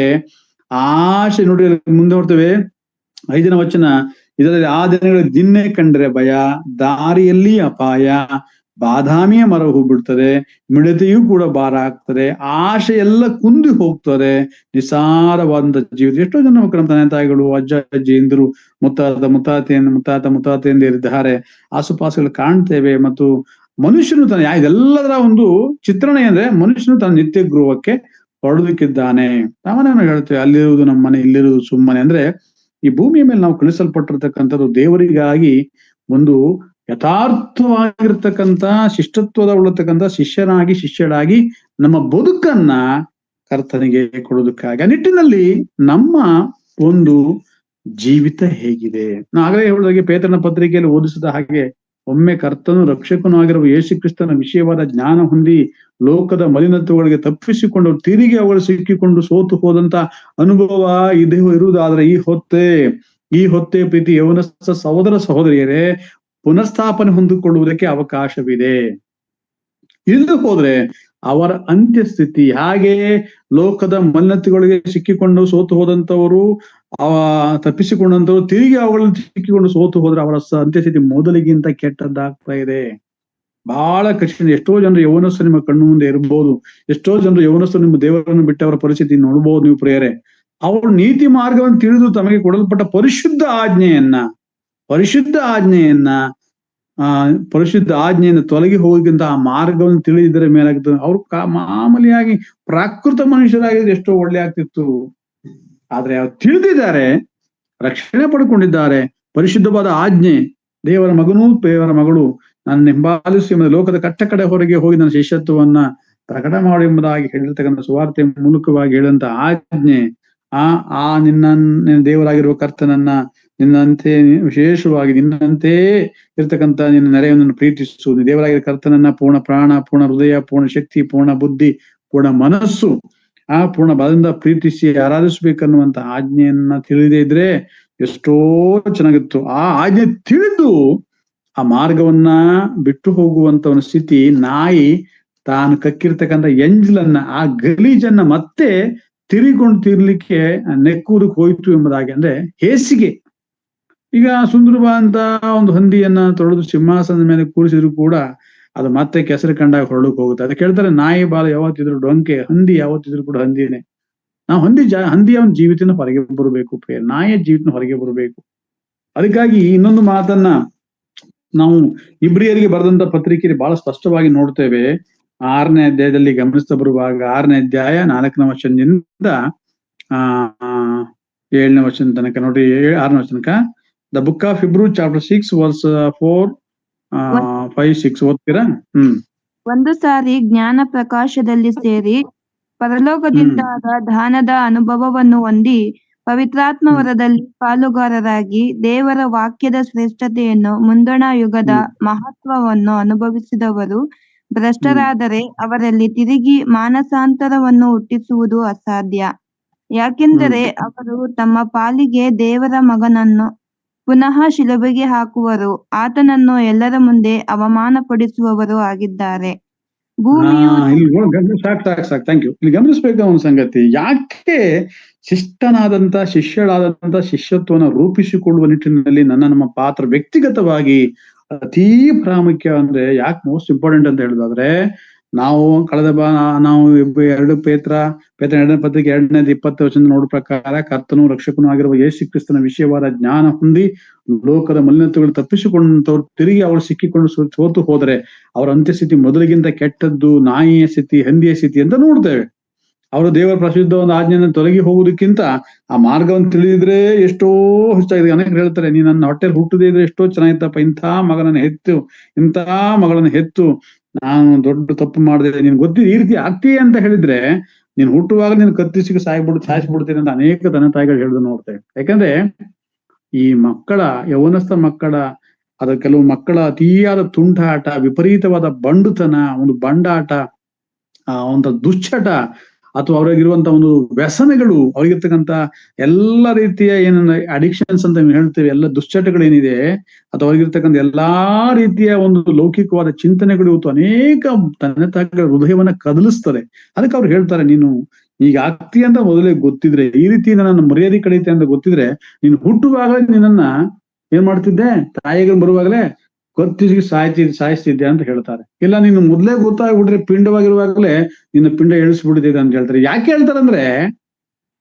ಆಶೆ ನೋಡಿ ಮುಂದೆ ನೋಡ್ತೇವೆ 5ನೇ ವಚನ, ಇದರಲ್ಲಿ ಆ ದಿನಗಳ ದಿನ್ನೆ ಕಂಡ್ರೆ ಭಯ, ದಾರಿಯಲ್ಲಿ ಅಪಾಯ, ಬಾದಾಮಿಯ ಮರ ಹೋಗ್ಬಿಡ್ತದೆ, ಮಿಡತೆಯೂ ಕೂಡ ಭಾರ ಆಗ್ತದೆ, ಆಶೆ ಎಲ್ಲ ಕುಂದಿ ಹೋಗ್ತದೆ, ನಿಸಾರವಾದಂತ ಜೀವಿತ. ಎಷ್ಟೋ ಜನ ನಮ್ಮ ತಂದೆ ತಾಯಿಗಳು, ಅಜ್ಜ ಅಜ್ಜಿಯಂದಿರು, ಮುತ್ತಾತೆಯಂದಿರಿದ್ದಾರೆ, ಆಸುಪಾಸುಗಳು ಕಾಣ್ತೇವೆ. ಮತ್ತು ಮನುಷ್ಯನು ಇದೆಲ್ಲದರ ಒಂದು ಚಿತ್ರಣ ಅಂದ್ರೆ ಮನುಷ್ಯನು ತನ್ನ ನಿತ್ಯ ಗೃಹಕ್ಕೆ ಹೊರಡುವುದಕ್ಕಿದ್ದಾನೆ. ಸಾಮಾನ್ಯವಾಗಿ ಹೇಳ್ತೇವೆ ಅಲ್ಲಿರುವುದು ನಮ್ಮ ಮನೆ, ಇಲ್ಲಿರುವುದು ಸುಮ್ಮನೆ. ಅಂದ್ರೆ ಈ ಭೂಮಿಯ ಮೇಲೆ ನಾವು ಕಳಿಸಲ್ಪಟ್ಟಿರ್ತಕ್ಕಂಥದ್ದು ದೇವರಿಗಾಗಿ ಒಂದು ಯಥಾರ್ಥವಾಗಿರ್ತಕ್ಕಂಥ ಶಿಷ್ಟತ್ವದ ಉಳ್ಳತಕ್ಕಂಥ ಶಿಷ್ಯಳಾಗಿ ನಮ್ಮ ಬದುಕನ್ನ ಕರ್ತನಿಗೆ ಕೊಡೋದಕ್ಕಾಗಿ. ಆ ನಿಟ್ಟಿನಲ್ಲಿ ನಮ್ಮ ಒಂದು ಜೀವಿತ ಹೇಗಿದೆ? ನಾನು ಆಗಲೇ ಹೇಳಿದಾಗೆ ಪೇತ್ರನ ಪತ್ರಿಕೆಯಲ್ಲಿ ಓದಿಸಿದ ಹಾಗೆ ಒಮ್ಮೆ ಕರ್ತನು ರಕ್ಷಕನೂ ಆಗಿರುವ ಯೇಸು ಕ್ರಿಸ್ತನ ವಿಷಯವಾದ ಜ್ಞಾನ ಹೊಂದಿ ಲೋಕದ ಮಲಿನತ್ವಗಳಿಗೆ ತಪ್ಪಿಸಿಕೊಂಡು ತಿರುಗಿ ಅವುಗಳು ಸಿಕ್ಕಿಕೊಂಡು ಸೋತು ಹೋದಂತ ಅನುಭವ ಇರುವುದಾದ್ರೆ ಈ ಹೊತ್ತೇ ಪ್ರೀತಿ ಯೌವನಸ್ಥ ಸಹೋದರ ಸಹೋದರಿಯರೇ ಪುನಃಸ್ಥಾಪನೆ ಹೊಂದಿಕೊಳ್ಳುವುದಕ್ಕೆ ಅವಕಾಶವಿದೆ. ಇಲ್ಲದೆ ಹೋದ್ರೆ ಅವರ ಅಂತ್ಯಸ್ಥಿತಿ ಹಾಗೆಯೇ ಲೋಕದ ಮಲಿನತೆಗಳಿಗೆ ಸಿಕ್ಕಿಕೊಂಡು ಸೋತು ಹೋದಂತವರು, ತಪ್ಪಿಸಿಕೊಂಡಂತವ್ರು ತಿರುಗಿ ಅವುಗಳಲ್ಲಿ ಸಿಕ್ಕಿಕೊಂಡು ಸೋತು ಹೋದ್ರೆ ಅವರ ಅಂತ್ಯಸ್ಥಿತಿ ಮೊದಲಿಗಿಂತ ಕೆಟ್ಟದ್ದಾಗ್ತಾ ಇದೆ. ಬಹಳ ಕಠಿಣ. ಎಷ್ಟೋ ಜನರು ಯೌವನಸ್ಥರು ನಿಮ್ಮ ಕಣ್ಣು ಮುಂದೆ ಇರಬಹುದು. ಎಷ್ಟೋ ಜನರು ಯೌವನಸ್ಥರು ನಿಮ್ಮ ದೇವರನ್ನು ಬಿಟ್ಟವರ ಪರಿಸ್ಥಿತಿ ನೋಡ್ಬೋದು ನೀವು ಪ್ರಿಯರೇ. ಅವರು ನೀತಿ ಮಾರ್ಗವನ್ನು ತಿಳಿದು ತಮಗೆ ಕೊಡಲ್ಪಟ್ಟ ಪರಿಶುದ್ಧ ಆಜ್ಞೆಯನ್ನು ತೊಲಗಿ ಹೋಗಿಂತ ಆ ಮಾರ್ಗವನ್ನು ತಿಳಿದಿದ್ದರ ಮೇಲಾಗ್ತದೆ. ಅವ್ರು ಮಾಮೂಲಿಯಾಗಿ ಪ್ರಾಕೃತ ಮನುಷ್ಯರಾಗಿದ್ರೆ ಎಷ್ಟೋ ಒಳ್ಳೆ ಆಗ್ತಿತ್ತು. ಆದ್ರೆ ಅವ್ರು ತಿಳಿದಿದ್ದಾರೆ, ರಕ್ಷಣೆ ಪಡ್ಕೊಂಡಿದ್ದಾರೆ. ಪರಿಶುದ್ಧವಾದ ಆಜ್ಞೆ, ದೇವರ ಮಗಳು ನನ್ನ ಹಿಂಬಾಲಿಸಿ ಲೋಕದ ಕಟ್ಟಕಡೆ ಹೊರಗೆ ಹೋಗಿ ನನ್ನ ಶಿಷ್ಯತ್ವವನ್ನ ಪ್ರಕಟ ಮಾಡಿ ಎಂಬುದಾಗಿ ಹೇಳಿರ್ತಕ್ಕಂಥ ಸುವಾರ್ತೆ ಮೂಲಕವಾಗಿ ಹೇಳಿದಂತ ಆಜ್ಞೆ, ನಿನ್ನ ದೇವರಾಗಿರುವ ಕರ್ತನನ್ನ ನಿನ್ನಂತೆ ವಿಶೇಷವಾಗಿ ನಿನ್ನಂತೆ ಇರ್ತಕ್ಕಂಥ ನಿನ್ನ ನೆರೆಯನ್ನು ಪ್ರೀತಿಸುವುದು, ದೇವರಾಗಿರೋ ಕರ್ತನನ್ನ ಪೂರ್ಣ ಪ್ರಾಣ, ಪೂರ್ಣ ಹೃದಯ, ಪೂರ್ಣ ಶಕ್ತಿ, ಪೂರ್ಣ ಬುದ್ಧಿ, ಪೂರ್ಣ ಮನಸ್ಸು, ಪೂರ್ಣ ಬಲದಿಂದ ಪ್ರೀತಿಸಿ ಆರಾಧಿಸ್ಬೇಕನ್ನುವಂತ ಆಜ್ಞೆಯನ್ನ ತಿಳಿದೇ ಇದ್ರೆ ಎಷ್ಟೋ ಚೆನ್ನಾಗಿತ್ತು. ಆ ಆಜ್ಞೆ ತಿಳಿದು ಆ ಮಾರ್ಗವನ್ನ ಬಿಟ್ಟು ಹೋಗುವಂತ ಒಂದು ಸ್ಥಿತಿ, ನಾಯಿ ತಾನು ಕಕ್ಕಿರ್ತಕ್ಕಂಥ ಎಂಜಲನ್ನ, ಆ ಗಲೀಜನ್ನ ಮತ್ತೆ ತಿರುಗಿಕೊಂಡು ತಿರ್ಲಿಕ್ಕೆ ನೆಕ್ಕುವುದಕ್ಕೆ ಹೋಯ್ತು ಎಂಬುದಾಗಿ. ಅಂದ್ರೆ ಹೇಸಿಗೆ. ಈಗ ಸುಂದರವಾದಂತ ಒಂದು ಹಂದಿಯನ್ನ ತೊಳೆದು ಸಿಂಹಾಸನದ ಮೇಲೆ ಕೂರಿಸಿದ್ರು ಕೂಡ ಅದು ಮತ್ತೆ ಕೆಸರು ಕಂಡಾಗ ಹೊರಳಕ್ ಹೋಗುತ್ತೆ. ಅದಕ್ಕೆ ಹೇಳ್ತಾರೆ ನಾಯಿ ಬಾಲ ಯಾವತ್ತಿದ್ರು ಡೊಂಕೆ, ಹಂದಿ ಯಾವತ್ತಿದ್ರು ಕೂಡ ಹಂದಿನೇ. ನಾವು ಹಂದಿಯ ಒಂದು ಜೀವಿತನ ಹೊರಗೆ ಬರಬೇಕು, ನಾಯಿಯ ಜೀವಿತನ ಹೊರಗೆ ಬರಬೇಕು. ಅದಕ್ಕಾಗಿ ಇನ್ನೊಂದು ಮಾತನ್ನ ನಾವು ಇಬ್ರಿಯರಿಗೆ ಬರೆದಂತ ಪತ್ರಿಕೆಯಲ್ಲಿ ಬಹಳ ಸ್ಪಷ್ಟವಾಗಿ ನೋಡ್ತೇವೆ. 6ನೇ ಅಧ್ಯಾಯದಲ್ಲಿ ಗಮನಿಸ್ತಾ ಬರುವಾಗ 6ನೇ ಅಧ್ಯಾಯ 4ನೇ ವಚನದಿಂದ 7ನೇ ವಚನ ತನಕ ನೋಡ್ರಿ. 6ನೇ ವಚನಕ the book of Hebrews chapter 6 verse 4, 5, 6 ಓದ್ತೀರಾ? ಒಂದು ಸಾರಿ ಜ್ಞಾನ ಪ್ರಕಾಶದಲ್ಲಿ ಸೇರಿ ಪರಲೋಕದಿಂದಾದ ದಾನದ ಅನುಭವವನ್ನು ಹೊಂದಿ ಪವಿತ್ರಾತ್ಮ ವರದಲ್ಲಿ ಪಾಲುಗಾರರಾಗಿ ದೇವರ ವಾಕ್ಯದ ಶ್ರೇಷ್ಠತೆಯನ್ನು, ಮುಂದಣ ಯುಗದ ಮಹತ್ವವನ್ನು ಅನುಭವಿಸಿದವರು ಭ್ರಷ್ಟರಾದರೆ ಅವರಲ್ಲಿ ತಿರುಗಿ ಮಾನಸಾಂತರವನ್ನು ಹುಟ್ಟಿಸುವುದು ಅಸಾಧ್ಯ. ಯಾಕೆಂದರೆ ಅವರು ತಮ್ಮ ಪಾಲಿಗೆ ದೇವರ ಮಗನನ್ನು ಪುನಃ ಶಿಲುಬೆಗೆ ಹಾಕುವರು, ಆತನನ್ನು ಎಲ್ಲರ ಮುಂದೆ ಅವಮಾನಪಡಿಸುವವರು ಆಗಿದ್ದಾರೆ. ಭೂಮಿಯು ಥ್ಯಾಂಕ್ ಯು. ಇಲ್ಲಿ ಗಮನಿಸಬೇಕು ಒಂದು ಸಂಗತಿ, ಯಾಕೆ ಶಿಷ್ಯಳಾದಂತ ಶಿಷ್ಯತ್ವವನ್ನು ರೂಪಿಸಿಕೊಳ್ಳುವ ನಿಟ್ಟಿನಲ್ಲಿ ನಮ್ಮ ಪಾತ್ರ ವ್ಯಕ್ತಿಗತವಾಗಿ ಅತೀ ಪ್ರಾಮುಖ್ಯ ಅಂದ್ರೆ ಯಾಕೆ ಮೋಸ್ಟ್ ಇಂಪಾರ್ಟೆಂಟ್ ಅಂತ ಹೇಳಿದ್ರೆ, ನಾವು ನಾವು 2 ಪೇತ್ರ 2ನೇ ಪತ್ರಿಕೆ 2:20 ವಚನ ನೋಡುವ ಪ್ರಕಾರ ಕರ್ತನೂ ರಕ್ಷಕನೂ ಆಗಿರುವ ಯೇಸು ಕ್ರಿಸ್ತನ ವಿಷಯವಾದ ಜ್ಞಾನ ಹೊಂದಿ ಲೋಕದ ಮಲಿನತೆಗಳು ತಪ್ಪಿಸಿಕೊಂಡಂತವ್ರು ತಿರುಗಿ ಅವರು ಸಿಕ್ಕಿಕೊಂಡು ಸೋತು ಹೋದರೆ ಅವರ ಅಂತ್ಯಸ್ಥಿತಿ ಮೊದಲಿಗಿಂತ ಕೆಟ್ಟದ್ದು, ನಾಯಿಯ ಸ್ಥಿತಿ, ಹಂದಿಯ ಸ್ಥಿತಿ ಅಂತ ನೋಡ್ತೇವೆ. ಅವರು ದೇವರ ಪ್ರಸಿದ್ಧ ಒಂದು ಆಜ್ಞೆಯನ್ನು ತೊಲಗಿ ಹೋಗುವುದಕ್ಕಿಂತ ಆ ಮಾರ್ಗವನ್ನು ತಿಳಿದಿದ್ರೆ ಎಷ್ಟೋ ಹೆಚ್ಚಾಗಿದೆ. ಅನೇಕರು ಹೇಳ್ತಾರೆ, ನೀ ನನ್ನ ಹೊಟ್ಟೆಲಿ ಹುಟ್ಟದೇ ಇದ್ರೆ ಎಷ್ಟೋ ಚೆನ್ನಾಗಿತ್ತಪ್ಪ, ಇಂಥ ಮಗಳನ್ನು ಹೆತ್ತು ನಾನು ದೊಡ್ಡ ತಪ್ಪು ಮಾಡಿದೆ, ನೀನ್ ಗೊತ್ತಿದೆ ಈ ರೀತಿ ಆಗ್ತೀಯ ಅಂತ ಹೇಳಿದ್ರೆ ನೀನ್ ಹುಟ್ಟುವಾಗ ನೀನು ಕತ್ತಿಸಿಗೆ ಸಾಯಿಸ್ಬಿಡ್ತೀನಿ ಅಂತ ಅನೇಕ ತಂದೆ ತಾಯಿಗಳು ಹೇಳಿದ್ರು ನೋಡ್ತೇವೆ. ಯಾಕಂದ್ರೆ ಈ ಯೌವನಸ್ಥ ಮಕ್ಕಳ ಕೆಲವು ಮಕ್ಕಳ ಅತಿಯಾದ ತುಂಟಾಟ, ವಿಪರೀತವಾದ ಬಂಡುತನ, ಒಂದು ಬಂಡಾಟ, ಒಂದು ದುಶ್ಚಟ, ಅಥವಾ ಅವ್ರಿಗಿರುವಂತ ಒಂದು ವ್ಯಸನಗಳು, ಅವ್ರಿಗಿರ್ತಕ್ಕಂಥ ಎಲ್ಲ ರೀತಿಯ ಏನಂದ್ರೆ ಅಡಿಕ್ಷನ್ಸ್ ಅಂತ ಹೇಳ್ತೇವೆ, ಎಲ್ಲ ದುಶ್ಚಟಗಳೇನಿದೆ, ಅಥವಾ ಅವ್ರಿಗಿರ್ತಕ್ಕಂಥ ಎಲ್ಲಾ ರೀತಿಯ ಒಂದು ಲೌಕಿಕವಾದ ಚಿಂತನೆಗಳು ಇವತ್ತು ಅನೇಕ ತಂದೆ ತಾಯಿಗಳ ಹೃದಯವನ್ನ ಕದಲಿಸ್ತದೆ. ಅದಕ್ಕೆ ಅವ್ರು ಹೇಳ್ತಾರೆ, ನೀನು ಈಗ ಆಗ್ತೀಯ ಅಂತ ಮೊದಲೇ ಗೊತ್ತಿದ್ರೆ, ಈ ರೀತಿ ನನ್ನ ಮರ್ಯಾದೆ ಕಳೀತೆ ಅಂತ ಗೊತ್ತಿದ್ರೆ ನೀನು ಹುಟ್ಟುವಾಗಲೇ ನಿನ್ನನ್ನ ಏನ್ ಮಾಡ್ತಿದ್ದೆ, ತಾಯಿಗಳು ಬರುವಾಗಲೇ ಕತ್ತಿಸಿಗೆ ಸಾಯಿಸ್ತಿದ್ದೆ ಅಂತ ಹೇಳ್ತಾರೆ. ಇಲ್ಲ ನೀನು ಮೊದ್ಲೇ ಗೊತ್ತಾಗ್ಬಿಟ್ರೆ ಪಿಂಡವಾಗಿರುವಾಗಲೇ ನಿನ್ನ ಪಿಂಡ ಎಳಿಸ್ಬಿಡ್ತಿದೆ ಅಂತ ಹೇಳ್ತಾರೆ. ಯಾಕೆ ಹೇಳ್ತಾರೆ ಅಂದ್ರೆ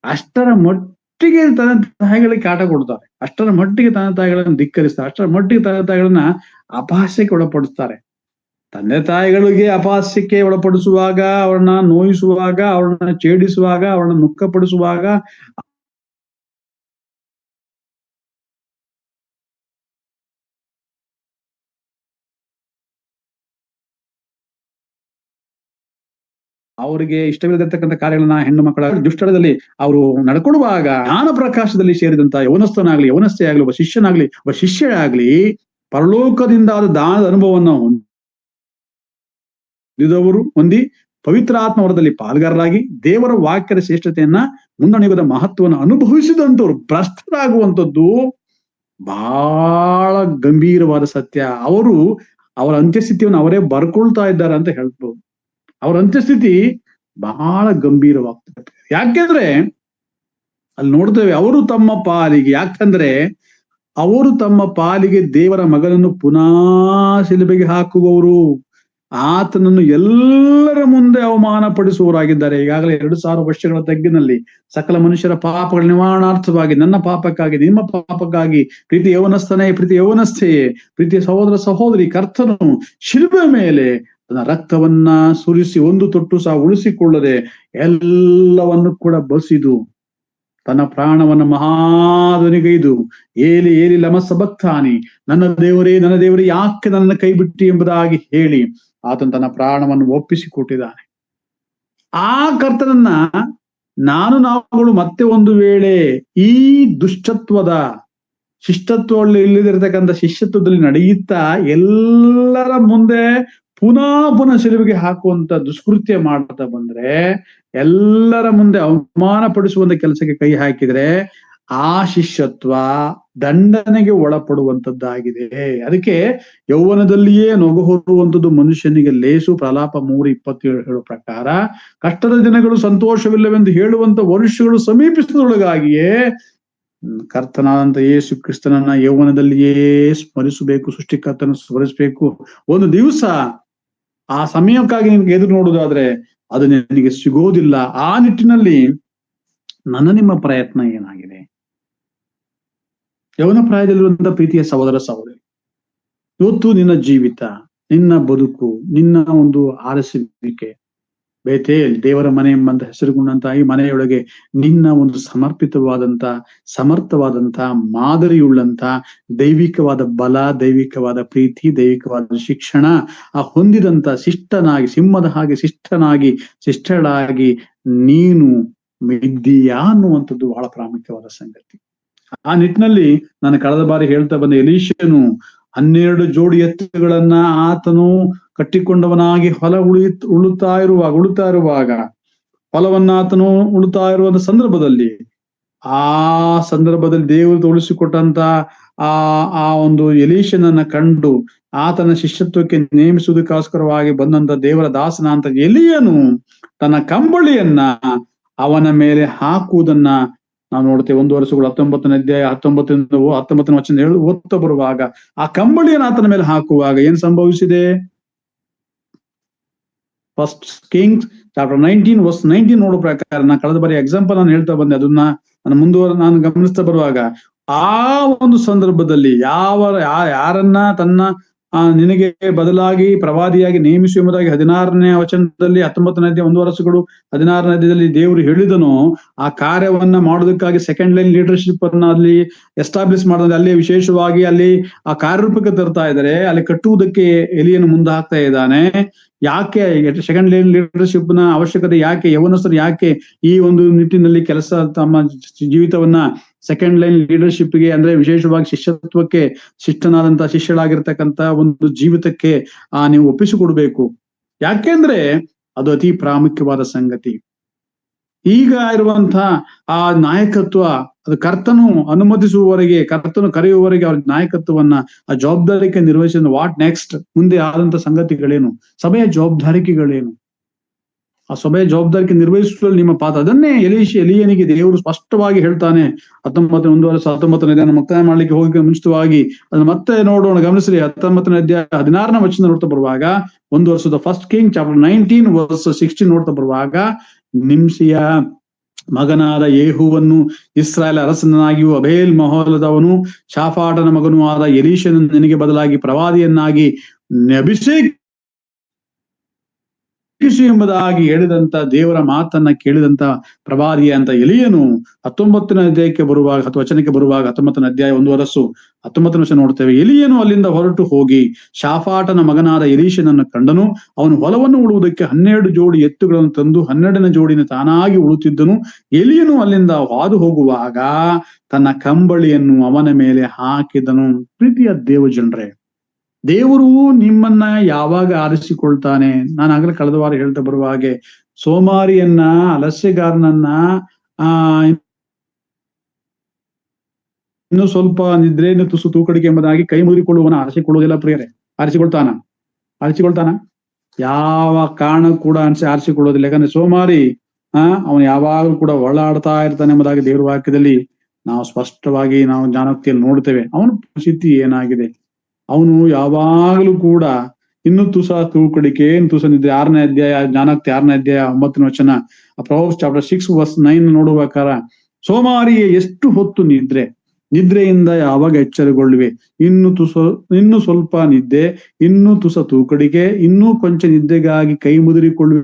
ಅಷ್ಟರ ಮಟ್ಟಿಗೆ ತಂದೆ ತಾಯಿಗಳಿಗೆ ಕಾಟ ಕೊಡ್ತಾರೆ, ಅಷ್ಟರ ಮಟ್ಟಿಗೆ ತಂದೆ ತಾಯಿಗಳನ್ನ ಧಿಕ್ಕರಿಸ್ತಾರೆ, ಅಷ್ಟರ ಮಟ್ಟಿಗೆ ತಂದೆ ತಾಯಿಗಳನ್ನ ಅಪಹಾಸ್ಯಕ್ಕೆ ಒಳಪಡಿಸ್ತಾರೆ. ತಂದೆ ತಾಯಿಗಳಿಗೆ ಅಪಹಾಸ್ಯಕ್ಕೆ ಒಳಪಡಿಸುವಾಗ, ಅವ್ರನ್ನ ನೋಯಿಸುವಾಗ, ಅವ್ರನ್ನ ಛೇಡಿಸುವಾಗ, ಅವ್ರನ್ನ ದುಃಖಪಡಿಸುವಾಗ ಅವರಿಗೆ ಇಷ್ಟವಿಲ್ಲದಿರ್ತಕ್ಕಂಥ ಕಾರ್ಯಗಳನ್ನ ಹೆಣ್ಣು ಮಕ್ಕಳ ದುಷ್ಟಳದಲ್ಲಿ ಅವರು ನಡ್ಕೊಳ್ಳುವಾಗ ಜ್ಞಾನ ಪ್ರಕಾಶದಲ್ಲಿ ಸೇರಿದಂತ ಯವನಸ್ಥನಾಗ್ಲಿ, ಯವನಸ್ಥೆಯಾಗ್ಲಿ, ಒಬ್ಬ ಶಿಷ್ಯನಾಗ್ಲಿ, ಒಬ್ಬ ಶಿಷ್ಯರಾಗ್ಲಿ ಪರಲೋಕದಿಂದ ಆದ ದಾನದ ಅನುಭವವನ್ನು ಹೊಂದಿ ಪವಿತ್ರಾತ್ಮ ವರದಲ್ಲಿ ಪಾಲ್ಗಾರರಾಗಿ ದೇವರ ವಾಕ್ಯದ ಶ್ರೇಷ್ಠತೆಯನ್ನ, ಮುಂದಣ ಯುಗದ ಮಹತ್ವವನ್ನು ಅನುಭವಿಸಿದಂತವ್ರು ಭ್ರಷ್ಟರಾಗುವಂಥದ್ದು ಬಹಳ ಗಂಭೀರವಾದ ಸತ್ಯ. ಅವರ ಅಂತ್ಯಸ್ಥಿತಿಯನ್ನು ಅವರೇ ಬರ್ಕೊಳ್ತಾ ಇದ್ದಾರೆ ಅಂತ ಹೇಳ್ಬೋದು. ಅವರ ಅಂತ್ಯಸ್ಥಿತಿ ಬಹಳ ಗಂಭೀರವಾಗ್ತದೆ. ಯಾಕೆಂದ್ರೆ ಅಲ್ಲಿ ನೋಡ್ತೇವೆ, ಅವರು ತಮ್ಮ ಪಾಲಿಗೆ ದೇವರ ಮಗನನ್ನು ಪುನಃ ಶಿಲುಬೆಗೆ ಹಾಕುವವರು, ಆತನನ್ನು ಎಲ್ಲರ ಮುಂದೆ ಅವಮಾನ ಪಡಿಸುವವರಾಗಿದ್ದಾರೆ. ಈಗಾಗಲೇ 2000 ವರ್ಷಗಳ ತಗ್ಗಿನಲ್ಲಿ ಸಕಲ ಮನುಷ್ಯರ ಪಾಪಗಳ ನಿವಾರಣಾರ್ಥವಾಗಿ, ನನ್ನ ಪಾಪಕ್ಕಾಗಿ, ನಿಮ್ಮ ಪಾಪಕ್ಕಾಗಿ, ಪ್ರೀತಿ ಯೌವನಸ್ಥೆಯೇ, ಪ್ರೀತಿಯ ಸಹೋದರ ಸಹೋದರಿ, ಕರ್ತನು ಶಿಲುಬೆ ಮೇಲೆ ತನ್ನ ರಕ್ತವನ್ನ ಸುರಿಸಿ ಒಂದು ತೊಟ್ಟು ಸಹ ಉಳಿಸಿಕೊಳ್ಳದೆ ಎಲ್ಲವನ್ನು ಕೂಡ ಬಸಿದು ತನ್ನ ಪ್ರಾಣವನ್ನು ಮಹಾಧ್ವನಿಗೈದು ಏಲಿ ಏಲಿ ಲಮ ಸಬಕ್ತಾನಿ, ನನ್ನ ದೇವರೇ ಯಾಕೆ ನನ್ನ ಕೈ ಬಿಟ್ಟಿ ಎಂಬುದಾಗಿ ಹೇಳಿ ಆತನು ತನ್ನ ಪ್ರಾಣವನ್ನು ಒಪ್ಪಿಸಿಕೊಟ್ಟಿದ್ದಾನೆ. ಆ ಕರ್ತನನ್ನ ನಾವುಗಳು ಮತ್ತೆ ಒಂದು ವೇಳೆ ಈ ದುಷ್ಟತ್ವದ ಶಿಷ್ಟತ್ವದಲ್ಲಿ ಇಲ್ಲದಿರತಕ್ಕಂಥ ಶಿಷ್ಯತ್ವದಲ್ಲಿ ನಡೆಯುತ್ತಾ ಎಲ್ಲರ ಮುಂದೆ ಪುನಃ ಶಿಲುಬೆಗೆ ಹಾಕುವಂತ ದುಷ್ಕೃತ್ಯ ಮಾಡ್ತಾ ಬಂದ್ರೆ, ಎಲ್ಲರ ಮುಂದೆ ಅವಮಾನ ಪಡಿಸುವಂತ ಕೆಲಸಕ್ಕೆ ಕೈ ಹಾಕಿದ್ರೆ ಆ ಶಿಷ್ಯತ್ವ ದಂಡನೆಗೆ ಒಳಪಡುವಂತದ್ದಾಗಿದೆ. ಅದಕ್ಕೆ ಯೌವನದಲ್ಲಿಯೇ ನೊಗ ಹೊರುವಂಥದ್ದು ಮನುಷ್ಯನಿಗೆ ಲೇಸು. ಪ್ರಲಾಪ 3:27 ಹೇಳುವ ಪ್ರಕಾರ ಕಷ್ಟದ ದಿನಗಳು ಸಂತೋಷವಿಲ್ಲವೆಂದು ಹೇಳುವಂತ ವರ್ಷಗಳು ಸಮೀಪಿಸಿದೊಳಗಾಗಿಯೇ ಕರ್ತನಾದಂತ ಯೇಸು ಕ್ರಿಸ್ತನನ್ನ ಯೌವನದಲ್ಲಿಯೇ ಸ್ಮರಿಸಬೇಕು, ಸೃಷ್ಟಿಕರ್ತನ ಸ್ಮರಿಸಬೇಕು. ಒಂದು ದಿವಸ ಆ ಸಮಯಕ್ಕಾಗಿ ನಿನ್ಗೆ ಎದುರು ನೋಡುವುದಾದ್ರೆ ಅದು ನಿನಗೆ ಸಿಗೋದಿಲ್ಲ. ಆ ನಿಟ್ಟಿನಲ್ಲಿ ನಿಮ್ಮ ಪ್ರಯತ್ನ ಏನಾಗಿದೆ? ಯೌವನ ಪ್ರಾಯದಲ್ಲಿರುವಂತಹ ಪ್ರೀತಿಯ ಸಹೋದರ ಸಹೋದರಿ, ಇವತ್ತು ನಿನ್ನ ಜೀವಿತ, ನಿನ್ನ ಬದುಕು, ನಿನ್ನ ಒಂದು ಆರಸುವಿಕೆ, ಬೇತೇಲ್ ದೇವರ ಮನೆ ಎಂಬಂತ ಹೆಸರುಗೊಂಡಂತಹ ಈ ಮನೆಯೊಳಗೆ ನಿನ್ನ ಒಂದು ಸಮರ್ಥವಾದಂತ ಮಾದರಿಯುಳ್ಳಂತ ದೈವಿಕವಾದ ಬಲ, ದೈವಿಕವಾದ ಪ್ರೀತಿ, ದೈವಿಕವಾದ ಶಿಕ್ಷಣ ಹೊಂದಿದಂತ ಶಿಷ್ಟನಾಗಿ, ಸಿಂಹದ ಹಾಗೆ ಶಿಷ್ಟಳಾಗಿ ನೀನು ಇದ್ದೀಯಾ ಅನ್ನುವಂಥದ್ದು ಬಹಳ ಪ್ರಾಮುಖ್ಯವಾದ ಸಂಗತಿ. ಆ ನಿಟ್ಟಿನಲ್ಲಿ ನಾನು ಕಳೆದ ಬಾರಿ ಹೇಳ್ತಾ ಬಂದ ಎಲೀಷನು 12 ಜೋಡಿ ಎತ್ತುಗಳನ್ನ ಆತನು ಕಟ್ಟಿಕೊಂಡವನಾಗಿ ಹೊಲ ಉಳುತ್ತಾ ಇರುವಾಗ ಹೊಲವನ್ನ ಆತನು ಉಳುತ್ತಾ ಇರುವ ಸಂದರ್ಭದಲ್ಲಿ ದೇವರು ಉಳಿಸಿಕೊಟ್ಟಂತ ಆ ಒಂದು ಎಲೀಷನನ್ನ ಕಂಡು ಆತನ ಶಿಷ್ಯತ್ವಕ್ಕೆ ನೇಮಿಸುವುದಕ್ಕೋಸ್ಕರವಾಗಿ ಬಂದಂತ ದೇವರ ದಾಸನ ಅಂತ ಎಲೀಯನು ತನ್ನ ಕಂಬಳಿಯನ್ನ ಅವನ ಮೇಲೆ ಹಾಕುವುದನ್ನ ನಾವು ನೋಡ್ತೇವೆ. 1 ವರ್ಷಗಳು 19ನೇ ಅಧ್ಯಾಯ 19ನೇ ವಚನ ಓದ್ತಾ ಬರುವಾಗ ಆ ಕಂಬಳಿಯನ್ನು ಆತನ ಮೇಲೆ ಹಾಕುವಾಗ ಏನ್ ಸಂಭವಿಸಿದೆ? ಫಸ್ಟ್ ಕಿಂಗ್ಸ್ ಚಾಪ್ಟರ್ 19 ವರ್ಸ್ 19 ನೋಡೋ ಪ್ರಕಾರ, ನಾನು ಕಳೆದ ಬಾರಿ ಎಕ್ಸಾಂಪಲ್ ನಾನು ಹೇಳ್ತಾ ಬಂದೆ, ಅದನ್ನ ನಾನು ಗಮನಿಸ್ತಾ ಬರುವಾಗ ಆ ಒಂದು ಸಂದರ್ಭದಲ್ಲಿ ಯಾರನ್ನ ತನ್ನ ನಿನಗೆ ಬದಲಾಗಿ ಪ್ರವಾದಿಯಾಗಿ ನೇಮಿಸು ಎಂಬುದಾಗಿ 16ನೇ ವಚನದಲ್ಲಿ 19ನೇ ಅಧ್ಯಾಯ 1 ವರ್ಷಗಳು 16ನೇ ಅಧ್ಯಾಯದಲ್ಲಿ ದೇವರು ಹೇಳಿದನು. ಆ ಕಾರ್ಯವನ್ನ ಮಾಡೋದಕ್ಕಾಗಿ ಸೆಕೆಂಡ್ ಲೈನ್ ಲೀಡರ್ಶಿಪ್ ಅನ್ನ ಅಲ್ಲಿ ಎಸ್ಟಾಬ್ಲಿಷ್ ಮಾಡಿದ್ರೆ ಅಲ್ಲಿ ವಿಶೇಷವಾಗಿ ಅಲ್ಲಿ ಆ ಕಾರ್ಯರೂಪಕ್ಕೆ ತರ್ತಾ ಇದ್ದಾರೆ. ಅಲ್ಲಿ ಕಟ್ಟುವುದಕ್ಕೆ ಎಲಿಯನ್ನು ಮುಂದೆ ಹಾಕ್ತಾ ಇದ್ದಾನೆ. ಯಾಕೆ ಸೆಕೆಂಡ್ ಲೈನ್ ಲೀಡರ್ಶಿಪ್ ನ ಅವಶ್ಯಕತೆ ಯಾಕೆ? ಯೌವನಸ್ಥರು ಯಾಕೆ ಈ ಒಂದು ನಿಟ್ಟಿನಲ್ಲಿ ತಮ್ಮ ಜೀವಿತವನ್ನ ಸೆಕೆಂಡ್ ಲೈನ್ ಲೀಡರ್ಶಿಪ್ಗೆ, ಅಂದ್ರೆ ವಿಶೇಷವಾಗಿ ಶಿಷ್ಯತ್ವಕ್ಕೆ ಶಿಷ್ಯಳಾಗಿರ್ತಕ್ಕಂಥ ಒಂದು ಜೀವಿತಕ್ಕೆ ನೀವು ಒಪ್ಪಿಸಿಕೊಡ್ಬೇಕು? ಯಾಕೆಂದ್ರೆ ಅದು ಅತಿ ಪ್ರಾಮುಖ್ಯವಾದ ಸಂಗತಿ. ಈಗ ಇರುವಂತಹ ಆ ನಾಯಕತ್ವ ಅದು ಕರ್ತನು ಅನುಮತಿಸುವವರೆಗೆ, ಕರ್ತನು ಕರೆಯುವವರೆಗೆ ಅವ್ರ ನಾಯಕತ್ವವನ್ನ ಆ ಜವಾಬ್ದಾರಿಕೆ ನಿರ್ವಹಿಸಿದ ವಾಟ್ ನೆಕ್ಸ್ಟ್, ಮುಂದೆ ಆದಂತ ಸಂಗತಿಗಳೇನು, ಸಭೆಯ ಜವಾಬ್ದಾರಿಕೆಗಳೇನು, ಆ ಸಭೆಯ ಜವಾಬ್ದಾರಿಕೆ ನಿರ್ವಹಿಸುವಲ್ಲಿ ನಿಮ್ಮ ಪಾತ್ರ. ಅದನ್ನೇ ಎಲೀಯನಿಗೆ ದೇವರು ಸ್ಪಷ್ಟವಾಗಿ ಹೇಳ್ತಾನೆ. 19ನೇ ಮುಕ್ತಾಯ ಮಾಡ್ಲಿಕ್ಕೆ ಹೋಗಿ ಮುಂಚಿತವಾಗಿ ಅದನ್ನ ಮತ್ತೆ ನೋಡೋಣ, ಗಮನಿಸ್ರಿ. 19ನೇ ಅಧ್ಯಾಯ 16ನೇ ವಚನ ನೋಡ್ತಾ ಬರುವಾಗ 1 ವರ್ಷದ ಫಸ್ಟ್ ಕಿಂಗ್ ಚಾಪ್ಟರ್ 19 ವರ್ಸ್ 16 ನೋಡ್ತಾ ಬರುವಾಗ, ನಿಮ್ಸಿಯ ಮಗನಾದ ಯೇಹುವನ್ನು ಇಸ್ರಾಯೇಲ್ ಅರಸನಾಗಿಯೂ ಅಬೇಲ್ ಮಹೋಲದವನು ಶಾಫಾಟನ ಮಗನೂ ಆದ ಎಲೀಷನು ನಿನಗೆ ಬದಲಾಗಿ ಪ್ರವಾದಿಯನ್ನಾಗಿ ಅಭಿಷೇಕಿಸು ಎಂಬುದಾಗಿ ಹೇಳಿದಂತ ದೇವರ ಮಾತನ್ನ ಕೇಳಿದಂತ ಪ್ರವಾದಿ ಅಂತ ಎಲೀಯನು 19ನೇ ಅಧ್ಯಾಯಕ್ಕೆ ಬರುವಾಗ 10 ವಚನಕ್ಕೆ ಬರುವಾಗ 19ನೇ ಅಧ್ಯಾಯ 1 ವರ್ಷ 19ನೇ ವಚನ ನೋಡ್ತೇವೆ. ಎಲೀಯನು ಅಲ್ಲಿಂದ ಹೊರಟು ಹೋಗಿ ಶಾಫಾಟನ ಮಗನಾದ ಎಲೀಷನನ್ನು ಕಂಡನು. ಅವನು ಹೊಲವನ್ನು ಉಳುವುದಕ್ಕೆ 12 ಜೋಡಿ ಎತ್ತುಗಳನ್ನು ತಂದು 12ನೇ ಜೋಡಿನ ತಾನಾಗಿ ಉಳುತ್ತಿದ್ದನು. ಎಲೀಯನು ಅಲ್ಲಿಂದ ಹಾದು ಹೋಗುವಾಗ ತನ್ನ ಕಂಬಳಿಯನ್ನು ಅವನ ಮೇಲೆ ಹಾಕಿದನು. ಪ್ರೀತಿಯ ದೇವ ಜನರೇ, ದೇವರು ನಿಮ್ಮನ್ನ ಯಾವಾಗ ಆರಿಸಿಕೊಳ್ತಾನೆ? ನಾನು ಆಗಲೇ ಕಳೆದ ವಾರ ಹೇಳ್ತಾ ಬರುವ ಹಾಗೆ, ಸೋಮಾರಿಯನ್ನ, ಅಲಸ್ಯಗಾರನನ್ನ, ಇನ್ನು ಸ್ವಲ್ಪ ನಿದ್ರೆ ತುಸು ತೂಕಡಿಕೆ ಎಂಬುದಾಗಿ ಕೈ ಮುರಿಕೊಳ್ಳುವನ ಆರಿಸಿಕೊಳ್ಳುವುದಿಲ್ಲ ಪ್ರಿಯರೇ. ಆರಿಸಿಕೊಳ್ತಾನ? ಯಾವ ಕಾರಣ ಕೂಡ ಆರಿಸಿಕೊಳ್ಳೋದಿಲ್ಲ. ಯಾಕಂದ್ರೆ ಸೋಮಾರಿ ಅವನು ಯಾವಾಗಲೂ ಕೂಡ ಒಳ್ಳಾಡ್ತಾ ಇರ್ತಾನೆ ಎಂಬುದಾಗಿ ದೇವರ ವಾಕ್ಯದಲ್ಲಿ ನಾವು ಸ್ಪಷ್ಟವಾಗಿ ನಾವು ಜ್ಞಾನೋಕ್ತಿಯಲ್ಲಿ ನೋಡ್ತೇವೆ. ಅವನ ಪರಿಸ್ಥಿತಿ ಏನಾಗಿದೆ? ಅವನು ಯಾವಾಗಲೂ ಕೂಡ ಇನ್ನು ತುಸ ತೂಕಡಿಕೆ, ತುಸ ನಿದ್ರೆ. 6ನೇ ಅಧ್ಯಾಯ ಜ್ಞಾನೋಕ್ತಿ 6ನೇ ಅಧ್ಯಾಯ 9ನೇ ವಚನ, ಪ್ರೊವರ್ಬ್ಸ್ ಚಾಪ್ಟರ್ 6 ವರ್ಸ್ 9 ನೋಡುವಾಗ, ಸೋಮಾರಿಗೆ ಎಷ್ಟು ಹೊತ್ತು ನಿದ್ರೆಯಿಂದ ಯಾವಾಗ ಎಚ್ಚರಗೊಳ್ಳುವೆ? ಇನ್ನು ಸ್ವಲ್ಪ ನಿದ್ದೆ, ಇನ್ನು ತುಸ ತೂಕಡಿಕೆ, ಇನ್ನೂ ಕೊಂಚ ನಿದ್ದೆಗಾಗಿ ಕೈ ಮುದುರಿಕೊಳ್ಳುವೆ.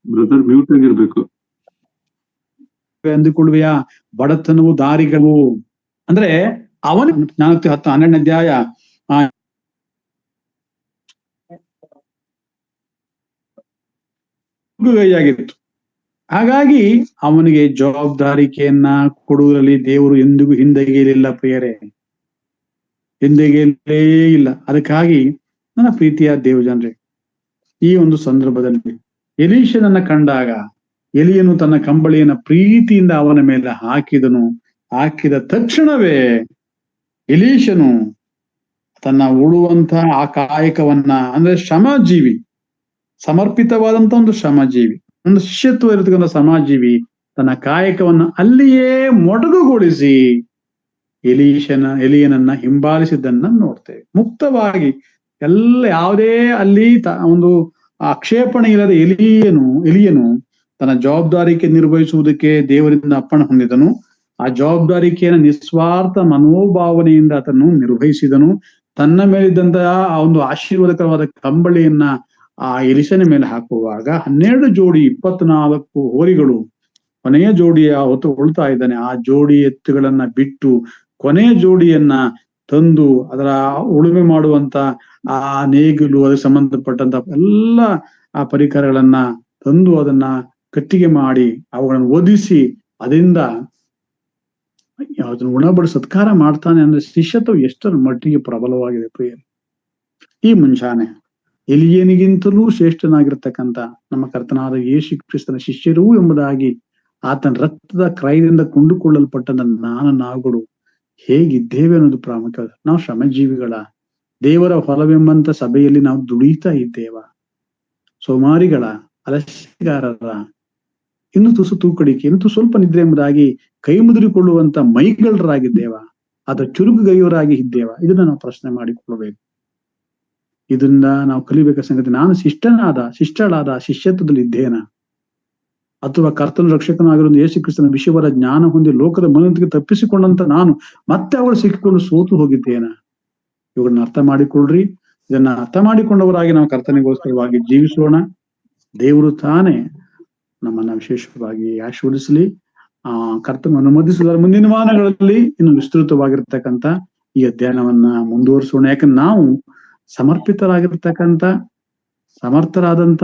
ಬ್ರದರ್ ಮ್ಯೂಟ್ ಆಗಿರ್ಬೇಕು. ಅಂದುಕೊಳ್ಳುವೆಯಾ? ಬಡತನವು ದಾರಿಗಳು ಅಂದ್ರೆ ಅವನ 12ನೇ ಅಧ್ಯಾಯ ಆಗಿತ್ತು. ಹಾಗಾಗಿ ಅವನಿಗೆ ಜವಾಬ್ದಾರಿಕೆಯನ್ನ ಕೊಡುವುದರಲ್ಲಿ ದೇವರು ಎಂದಿಗೂ ಹಿಂದೆಗೆಯಲಿಲ್ಲ ಪ್ರಿಯರೇ, ಹಿಂದೆಗೆಯಲೇ ಇಲ್ಲ. ಅದಕ್ಕಾಗಿ ನನ್ನ ಪ್ರೀತಿಯ ದೇವಜನರೇ, ಈ ಒಂದು ಸಂದರ್ಭದಲ್ಲಿ ಎಲೀಷನನ್ನ ಕಂಡಾಗ ಎಲಿಯನು ತನ್ನ ಕಂಬಳಿಯನ್ನ ಪ್ರೀತಿಯಿಂದ ಅವನ ಮೇಲೆ ಹಾಕಿದ ತಕ್ಷಣವೇ ಎಲೀಷನು ತನ್ನ ಉಳುವಂತ ಆ ಕಾಯಕವನ್ನ, ಅಂದ್ರೆ ಶ್ರಮಜೀವಿ, ಸಮರ್ಪಿತವಾದಂತ ಒಂದು ಶ್ರಮಜೀವಿ, ಒಂದು ಶಿಷ್ಯತ್ವ ಇರತಕ್ಕಂಥ ಸಮಾಜೀವಿ, ತನ್ನ ಕಾಯಕವನ್ನ ಅಲ್ಲಿಯೇ ಮೊಟಕುಗೊಳಿಸಿ ಎಲಿಯನನ್ನ ಹಿಂಬಾಲಿಸಿದ್ದನ್ನ ನೋಡ್ತೇವೆ. ಮುಕ್ತವಾಗಿ ಯಾವುದೇ ಅಲ್ಲಿ ಒಂದು ಆಕ್ಷೇಪಣೆ ಇಲ್ಲದ ಎಲಿಯನು ತನ್ನ ಜವಾಬ್ದಾರಿಕೆ ನಿರ್ವಹಿಸುವುದಕ್ಕೆ ದೇವರಿಂದ ಅಪ್ಪಣೆ ಹೊಂದಿದನು. ಆ ಜವಾಬ್ದಾರಿಕೆಯನ್ನು ನಿಸ್ವಾರ್ಥ ಮನೋಭಾವನೆಯಿಂದ ಆತನು ನಿರ್ವಹಿಸಿದನು. ತನ್ನ ಮೇಲಿದ್ದಂತಹ ಆ ಒಂದು ಆಶೀರ್ವಾದಕರವಾದ ಕಂಬಳಿಯನ್ನ ಆ ಎಲಿಸನ ಮೇಲೆ ಹಾಕುವಾಗ 12 ಜೋಡಿ 24 ಹೋರಿಗಳು ಕೊನೆಯ ಜೋಡಿಯ ಹೊತ್ತು ಉಳ್ತಾ ಇದ್ದಾನೆ. ಆ ಜೋಡಿ ಎತ್ತುಗಳನ್ನ ಬಿಟ್ಟು ಕೊನೆಯ ಜೋಡಿಯನ್ನ ತಂದು ಅದರ ಉಳುಮೆ ಮಾಡುವಂತ ಆ ನೇಗಿಲು, ಅದಕ್ಕೆ ಸಂಬಂಧಪಟ್ಟಂತ ಎಲ್ಲ ಆ ಪರಿಕರಗಳನ್ನ ತಂದು ಅದನ್ನ ಕಟ್ಟಿಗೆ ಮಾಡಿ ಅವುಗಳನ್ನು ಒದಿಸಿ ಅದರಿಂದ ಅದನ್ನು ಉಣಬಡಿ ಸತ್ಕಾರ ಮಾಡ್ತಾನೆ. ಅಂದ್ರೆ ಶಿಷ್ಯತ್ವ ಎಷ್ಟರ ಮಟ್ಟಿಗೆ ಪ್ರಬಲವಾಗಿದೆ ಪ್ರಿಯರೇ. ಈ ಮುಂಜಾನೆ ಎಲಿಯನಿಗಿಂತಲೂ ಶ್ರೇಷ್ಠನಾಗಿರ್ತಕ್ಕಂಥ ನಮ್ಮ ಕರ್ತನಾದ ಯೇಸು ಕ್ರಿಸ್ತನ ಶಿಷ್ಯರು ಎಂಬುದಾಗಿ ಆತನ ರಕ್ತದ ಕ್ರಯದಿಂದ ಕೊಂಡುಕೊಳ್ಳಲ್ಪಟ್ಟಂತ ನಾವುಗಳು ಹೇಗಿದ್ದೇವೆ ಅನ್ನೋದು ಪ್ರಾಮುಖ್ಯ. ನಾವು ಶ್ರಮಜೀವಿಗಳ, ದೇವರ ಹೊಲವೆಂಬಂತ ಸಭೆಯಲ್ಲಿ ನಾವು ದುಡಿತಾ ಇದ್ದೇವ, ಸೋಮಾರಿಗಳ, ಅಲಸ್ಯಗಾರರ, ಇನ್ನು ತುಸು ತೂಕಡಿಕೆ, ಇನ್ನು ಸ್ವಲ್ಪ ನಿದ್ರೆ ಎಂಬುದಾಗಿ ಕೈ ಮುದುರಿಕೊಳ್ಳುವಂತ ಮೈಗಳರಾಗಿದ್ದೇವ, ಅದರ ಚುರುಕುಗೈಯವರಾಗಿ ಇದ್ದೇವ? ಇದನ್ನ ನಾವು ಪ್ರಶ್ನೆ ಮಾಡಿಕೊಳ್ಳಬೇಕು. ಇದರಿಂದ ನಾವು ಕಲಿಬೇಕಾದ ಸಂಗತಿ, ನಾನು ಶಿಷ್ಟಳಾದ ಶಿಷ್ಯತ್ವದಲ್ಲಿ ಇದ್ದೇನಾ, ಅಥವಾ ಕರ್ತನ ರಕ್ಷಕನಾಗಿರೋ ಯೇಸು ಕ್ರಿಸ್ತನ ವಿಷಯವರ ಜ್ಞಾನ ಹೊಂದಿ ಲೋಕದ ಮನೋತಿಗೆ ತಪ್ಪಿಸಿಕೊಂಡಂತ ನಾನು ಮತ್ತೆ ಅವಳು ಸಿಕ್ಕಿಕೊಂಡು ಸೋತು ಹೋಗಿದ್ದೇನಾ? ಇವುಗಳನ್ನ ಅರ್ಥ ಮಾಡಿಕೊಳ್ಳ್ರಿ. ಇದನ್ನ ಅರ್ಥ ಮಾಡಿಕೊಂಡವರಾಗಿ ನಾವು ಕರ್ತನಿಗೋಸ್ಕರವಾಗಿ ಜೀವಿಸೋಣ. ದೇವರು ತಾನೇ ನಮ್ಮನ್ನ ವಿಶೇಷವಾಗಿ ಆಶೀರ್ವದಿಸಲಿ. ಕರ್ತನ ಅನುಮತಿಸಿದ ಮುಂದಿನ ವಾರಗಳಲ್ಲಿ ಇನ್ನು ವಿಸ್ತೃತವಾಗಿರ್ತಕ್ಕಂಥ ಈ ಅಧ್ಯಯನವನ್ನ ಮುಂದುವರಿಸೋಣ. ಯಾಕಂದ್ರೆ ನಾವು ಸಮರ್ಪಿತರಾಗಿರ್ತಕ್ಕಂಥ, ಸಮರ್ಥರಾದಂತ,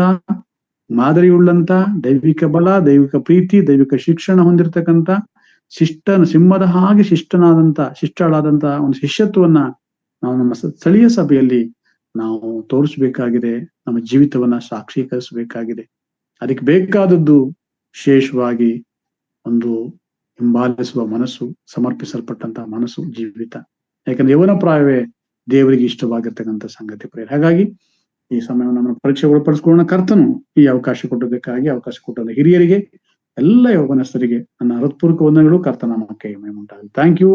ಮಾದರಿಯುಳ್ಳಂತ, ದೈವಿಕ ಬಲ, ದೈವಿಕ ಪ್ರೀತಿ, ದೈವಿಕ ಶಿಕ್ಷಣ ಹೊಂದಿರತಕ್ಕಂಥ ಸಿಂಹದ ಹಾಗೆ ಶಿಷ್ಟಳಾದಂತ ಒಂದು ಶಿಷ್ಯತ್ವವನ್ನ ನಾವು ನಮ್ಮ ಸ್ಥಳೀಯ ಸಭೆಯಲ್ಲಿ ನಾವು ತೋರಿಸ್ಬೇಕಾಗಿದೆ. ನಮ್ಮ ಜೀವಿತವನ್ನ ಸಾಕ್ಷೀಕರಿಸಬೇಕಾಗಿದೆ. ಅದಕ್ಕೆ ಬೇಕಾದದ್ದು ವಿಶೇಷವಾಗಿ ಒಂದು ಹಿಂಬಾಲಿಸುವ ಮನಸ್ಸು, ಸಮರ್ಪಿಸಲ್ಪಟ್ಟಂತ ಮನಸ್ಸು, ಜೀವಿತ. ಯಾಕಂದ್ರೆ ಯವನ ಪ್ರಾಯವೇ ದೇವರಿಗೆ ಇಷ್ಟವಾಗಿರ್ತಕ್ಕಂಥ ಸಂಗತಿ ಪ್ರಿಯರೇ. ಹಾಗಾಗಿ ಈ ಸಮಯವನ್ನು ನಮ್ಮ ಪರೀಕ್ಷೆ ಒಳಪಡಿಸ್ಕೊಳ್ಳೋಣ. ಕರ್ತನು ಈ ಅವಕಾಶ ಕೊಟ್ಟದಕ್ಕಾಗಿ, ಅವಕಾಶ ಕೊಟ್ಟಂತ ಹಿರಿಯರಿಗೆ, ಎಲ್ಲ ಯೌವನಸ್ಥರಿಗೆ ನನ್ನ ಹೃತ್ಪೂರ್ವಕ ವಂದನೆಗಳು. ಕರ್ತನ ನಾಮಕ್ಕೆ ಮಹಿಮೆ ಉಂಟಾಗಲಿ. Thank you.